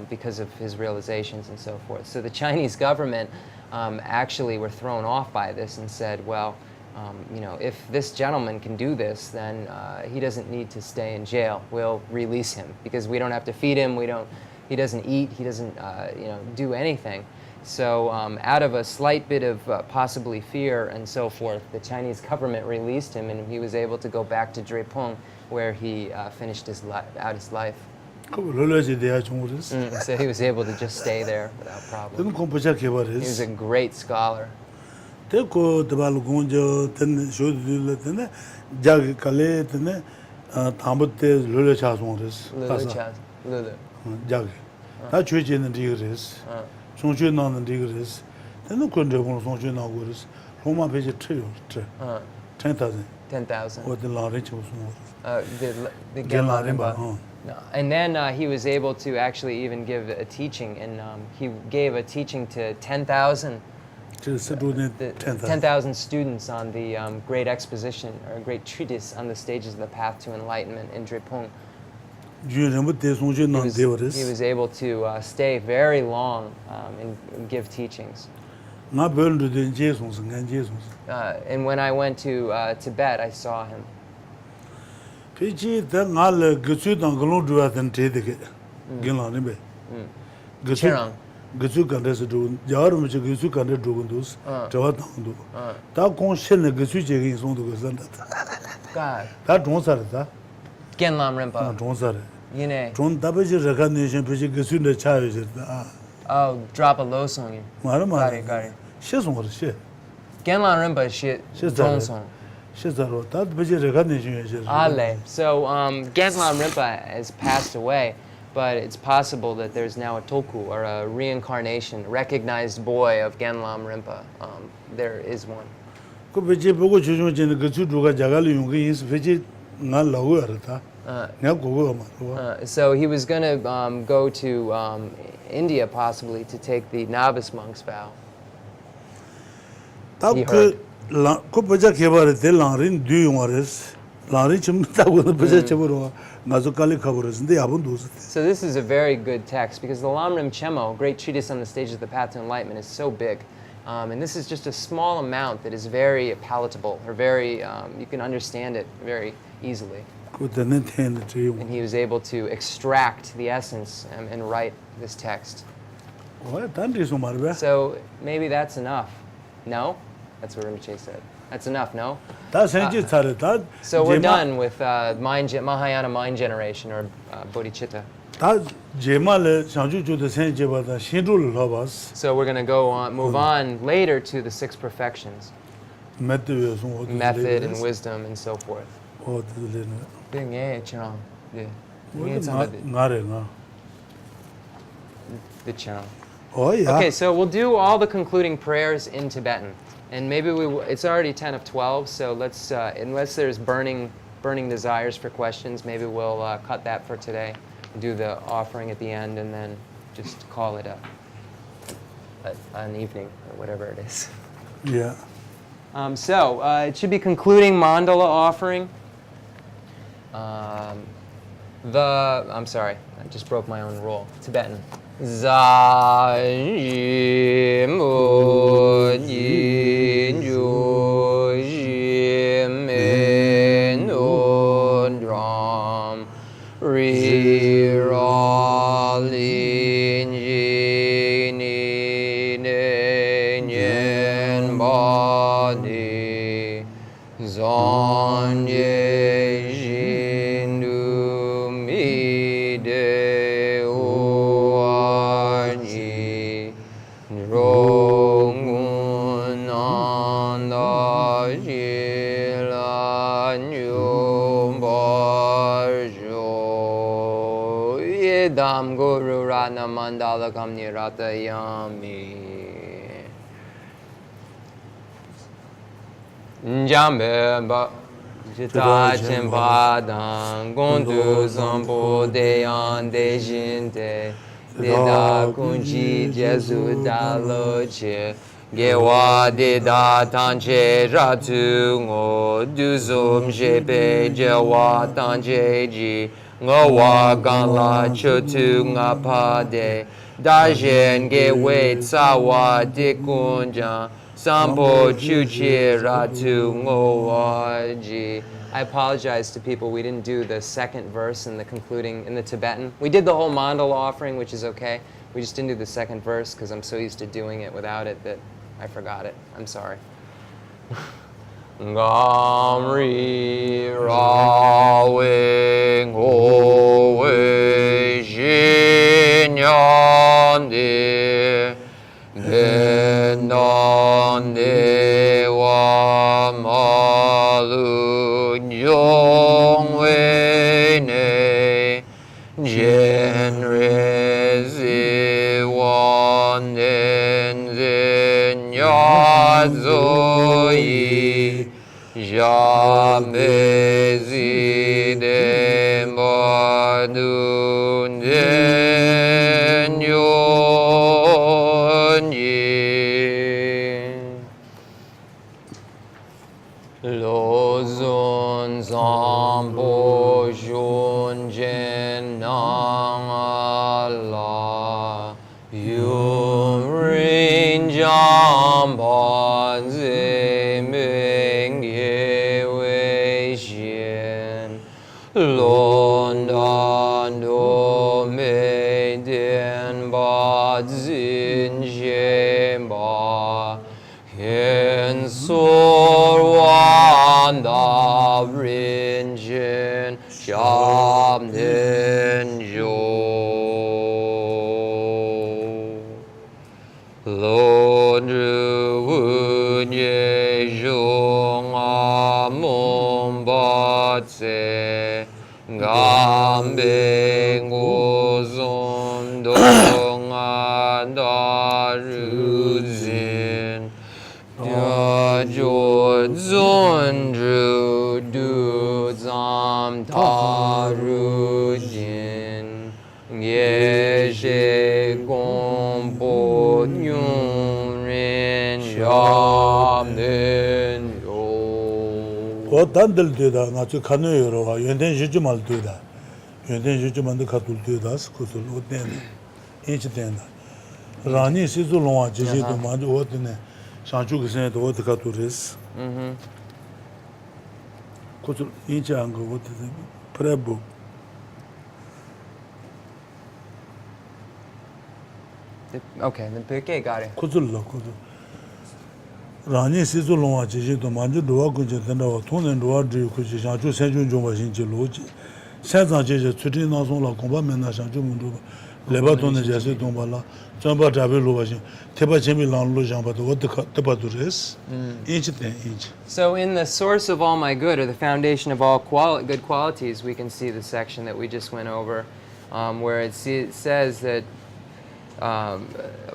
because of his realizations and so forth. So the Chinese government actually were thrown off by this and said, well, you know, if this gentleman can do this, then he doesn't need to stay in jail. We'll release him because we don't have to feed him. He doesn't eat. He doesn't, you know, do anything. So out of a slight bit of possibly fear and so forth, the Chinese government released him, and he was able to go back to Drepung, where he finished his life. So he was able to just stay there without problem. He was a great scholar. Jagi. That church in the Digris, Sonju non and Digris, then the country of Sonju Naguris, Roma page 10,000. 10,000. What the law rich was more. The Genlarimba. And then he was able to actually even give a teaching, and he gave a teaching to 10,000 students on the great exposition, or great treatise on the stages of the path to enlightenment in Drepung. He was able to stay very long and give teachings. And when I went to Tibet, I saw him. God. Genlam Rinpa. Oh, drop a low song in. Got it. Genlam Rinpa is Zhong song. Shizaro, that Baji recognition. Ale. So Geshe Rinpoche has passed away, but it's possible that there's now a tulku, or a reincarnation, recognized boy of Geshe Rinpoche. There is one. Ko Baji Bogo Chujon Jen Gutsu Duga Jagali Yungi is Baji Nan Laguerta. So he was going to go to India possibly to take the novice monk's vow. He heard. Ko Baja Kebar de Lanrin du Yungaris, Lanrin Chimta with the Baja Chaburo, Mazukali Kaburas, and the Abundus. So this is a very good text because the Lamrim Chemo, great treatise on the stages of the path to enlightenment, is so big. And this is just a small amount that is very palatable, or very, you can understand it very easily. And he was able to extract the essence and write this text. So maybe that's enough. No? That's what Rinpoche said. That's enough, no? So we're done with Mahayana mind generation, or bodhicitta. So we're going to go on, move on later to the 6 perfections. Method and wisdom and so forth. Okay, so we'll do all the concluding prayers in Tibetan. And maybe it's already 10 of 12, so let's, unless there's burning desires for questions, maybe we'll cut that for today. Do the offering at the end and then just call it an evening or whatever it is. Yeah. So it should be concluding mandala offering. I'm sorry, I just broke my own rule. Tibetan. Za yi mu yin ju yi men un dram ri ra lin yi ni ne nyen ba ni zon ye jin du mi de o ni rong un an da ji la nyu ba jo ye dam guru ratna mandala kam ni rata yami Njambe ba Jita Chimpa Dan Gondu Zambo Deyan Dejinte Deda Kunji Jesu Dalo Che Gewa Deda Tanche Ratu Ngo Duzum Jepe Jewa Tanche Ji Ngowa Ganla Chotu Ngapade Dajen Gewe Tsawa Dikunjan Sampo Chuchi Ratu Ngowaji. I apologize to people. We didn't do the second verse in the concluding in the Tibetan. We did the whole mandala offering, which is okay. We just didn't do the second verse because I'm so used to doing it without it that I forgot it. I'm sorry. Gamri Rawe Ngowe Jinyandi Benon Dewa Malu Nyong Wene Chenrezig Wan Tenzin Yadzoi Jamezi Dembadun Lozun Zambo Jun Jen Nang Allah Yum Rin Jamban Zeming Yewe Shin Londan Do Meiden Bad Zin Jemba Khensur Rinpoche Lobsang Tenzin Jo zon ru du zam ta ru jin Geshe gombo nyum rin yam nen yo. 고 단들 되다 나저 가능해요가 연된 주주말 되다 연된 주주만도 가둘 되다스 고들 어때 인치 된다 라니 시zul롱아 지지도 많이 어때네 상주그 생도 어디 가둘레스 고들 인치 안거 어때 프레부 Okay, the Peke got it. 고들로 고들 라니 시zul롱아 지지도 많이 도와 kunje 된다 돈은 도와 주 kunje 상주 생존 좀 하신지 로지 세상제제 추진 나송라 공부하면 상주 문도 레바톤의 제세 동발라 전바 잡을로 하신 대바 재미랑로 장바도 어떻게 대바도레스 인치대 인치. So in the source of all my good, or the foundation of all good qualities, we can see the section that we just went over, where it says that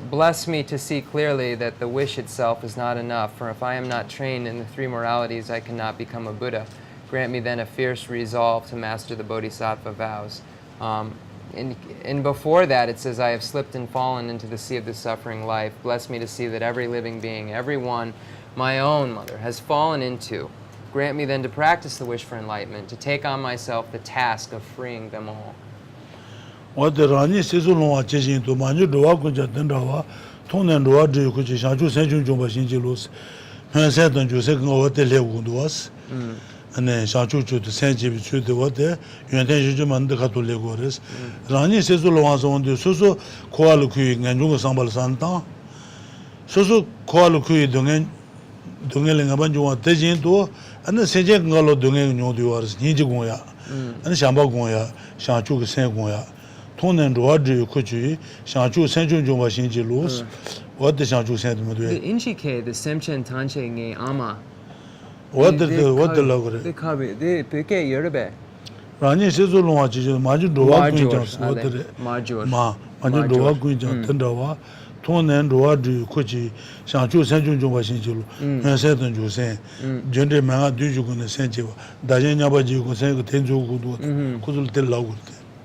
bless me to see clearly that the wish itself is not enough, for if I am not trained in the three moralities, I cannot become a Buddha. Grant me then a fierce resolve to master the bodhisattva vows. And before that, it says, I have slipped and fallen into the sea of the suffering life. Bless me to see that every living being, every one, my own mother, has fallen into. Grant me then to practice the wish for enlightenment, to take on myself the task of freeing them all. 어디라니 시zul롱아 지진도 많이 도와 kunje 된다와 돈은 도와 주 kunje 상주 생존 좀 하신지로스 현세던 주세가 어디 레고도스 네 상주 주도 생집이 주도 어디 연대 주주만도 가돌레고 그래서 라니 시zul롱아서 온데 소소 코알로 쿠이 간중고 상발산다 소소 코알로 쿠이 동행을 반중와 대진도 안에 세제 걸로 동행 뇨도 와서 니지고야 안에 샴바고야 상주가 생고야 돈은 로아드 코지 상주 생존 좀 하신지로스 어디 상주 생도 The Inchike, the Semchen Tanche Nge Ama. 어디 그래 The Kabi, the Peke Yerbe. 라니 시zul롱아 지지 마주 로아 군장 어디 Major. 마주 로아 군장 된다와 돈은 로아드 코지 상주 생존 좀 하신지로 현세던 주세 전대 망아 뒤주고는 생지와 다제냐바지고 생고 된조고도 고들 될라고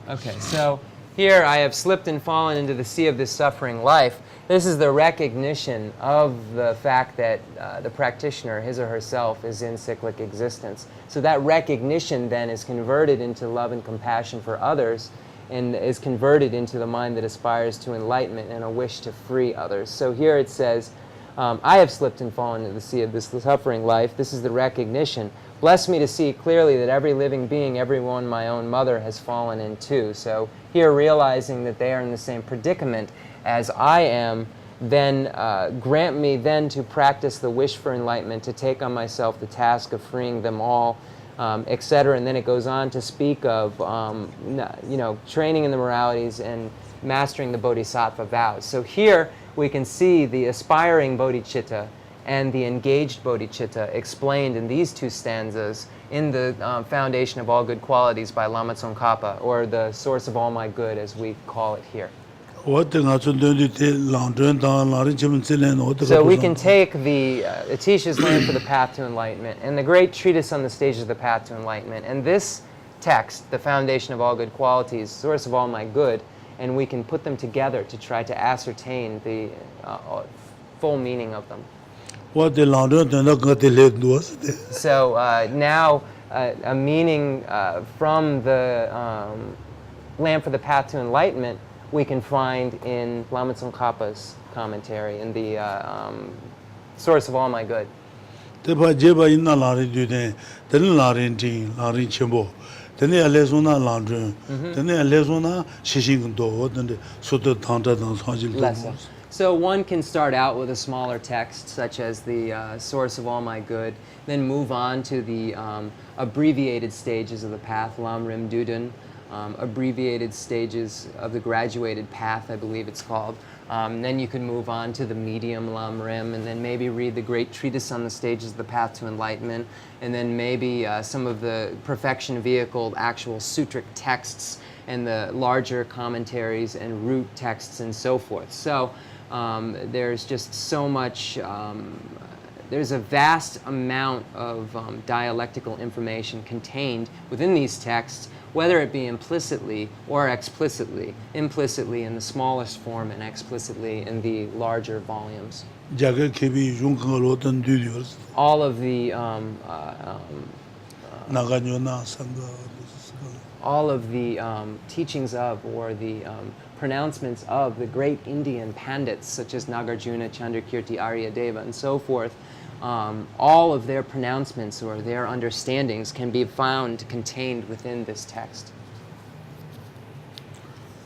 Okay, so here I have slipped and fallen into the sea of this suffering life. This is the recognition of the fact that the practitioner, his or herself, is in cyclic existence. So that recognition then is converted into love and compassion for others, and is converted into the mind that aspires to enlightenment and a wish to free others. So here it says, I have slipped and fallen into the sea of this suffering life. This is the recognition. Bless me to see clearly that every living being, everyone my own mother, has fallen into. So here realizing that they are in the same predicament as I am, then grant me then to practice the wish for enlightenment, to take on myself the task of freeing them all, etc. And then it goes on to speak of training in the moralities and mastering the bodhisattva vows. So here we can see the aspiring bodhicitta and the engaged bodhicitta explained in these two stanzas in the Foundation of All Good Qualities by Lama Tsongkhapa, or the Source of All My Good as we call it here. So we can take the Atisha's Land for the Path to Enlightenment and the great treatise on the stages of the path to enlightenment, and this text, the Foundation of All Good Qualities, Source of All My Good, and we can put them together to try to ascertain the full meaning of them. So now a meaning from the Lamp for the Path to Enlightenment we can find in Lama Tsongkhapa's commentary, in the Source of All My Good. Lessons. So one can start out with a smaller text, such as the Source of All My Good, then move on to the abbreviated stages of the path, Lam Rim Duden, abbreviated stages of the graduated path, I believe it's called. Then you can move on to the medium Lam Rim, and then maybe read the great treatise on the stages of the path to enlightenment, and then maybe some of the perfection vehicle actual sutric texts and the larger commentaries and root texts and so forth. So there's just so much there's a vast amount of dialectical information contained within these texts, whether it be implicitly or explicitly, implicitly in the smallest form and explicitly in the larger volumes. 자가 개비 용강으로던 뒤디오스 All of the 나가뇨나 상가 all of the teachings of, or the pronouncements of, the great Indian pandits such as Nagarjuna, Chandrakirti, Aryadeva, and so forth, all of their pronouncements or their understandings can be found contained within this text.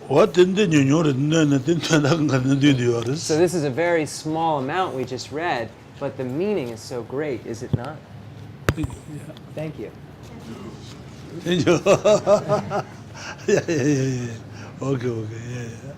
어떤데 뇨뇨르는 된다는 뒤디오스 So this is a very small amount we just read, but the meaning is so great, is it not? Thank you. yeah. Okay, yeah.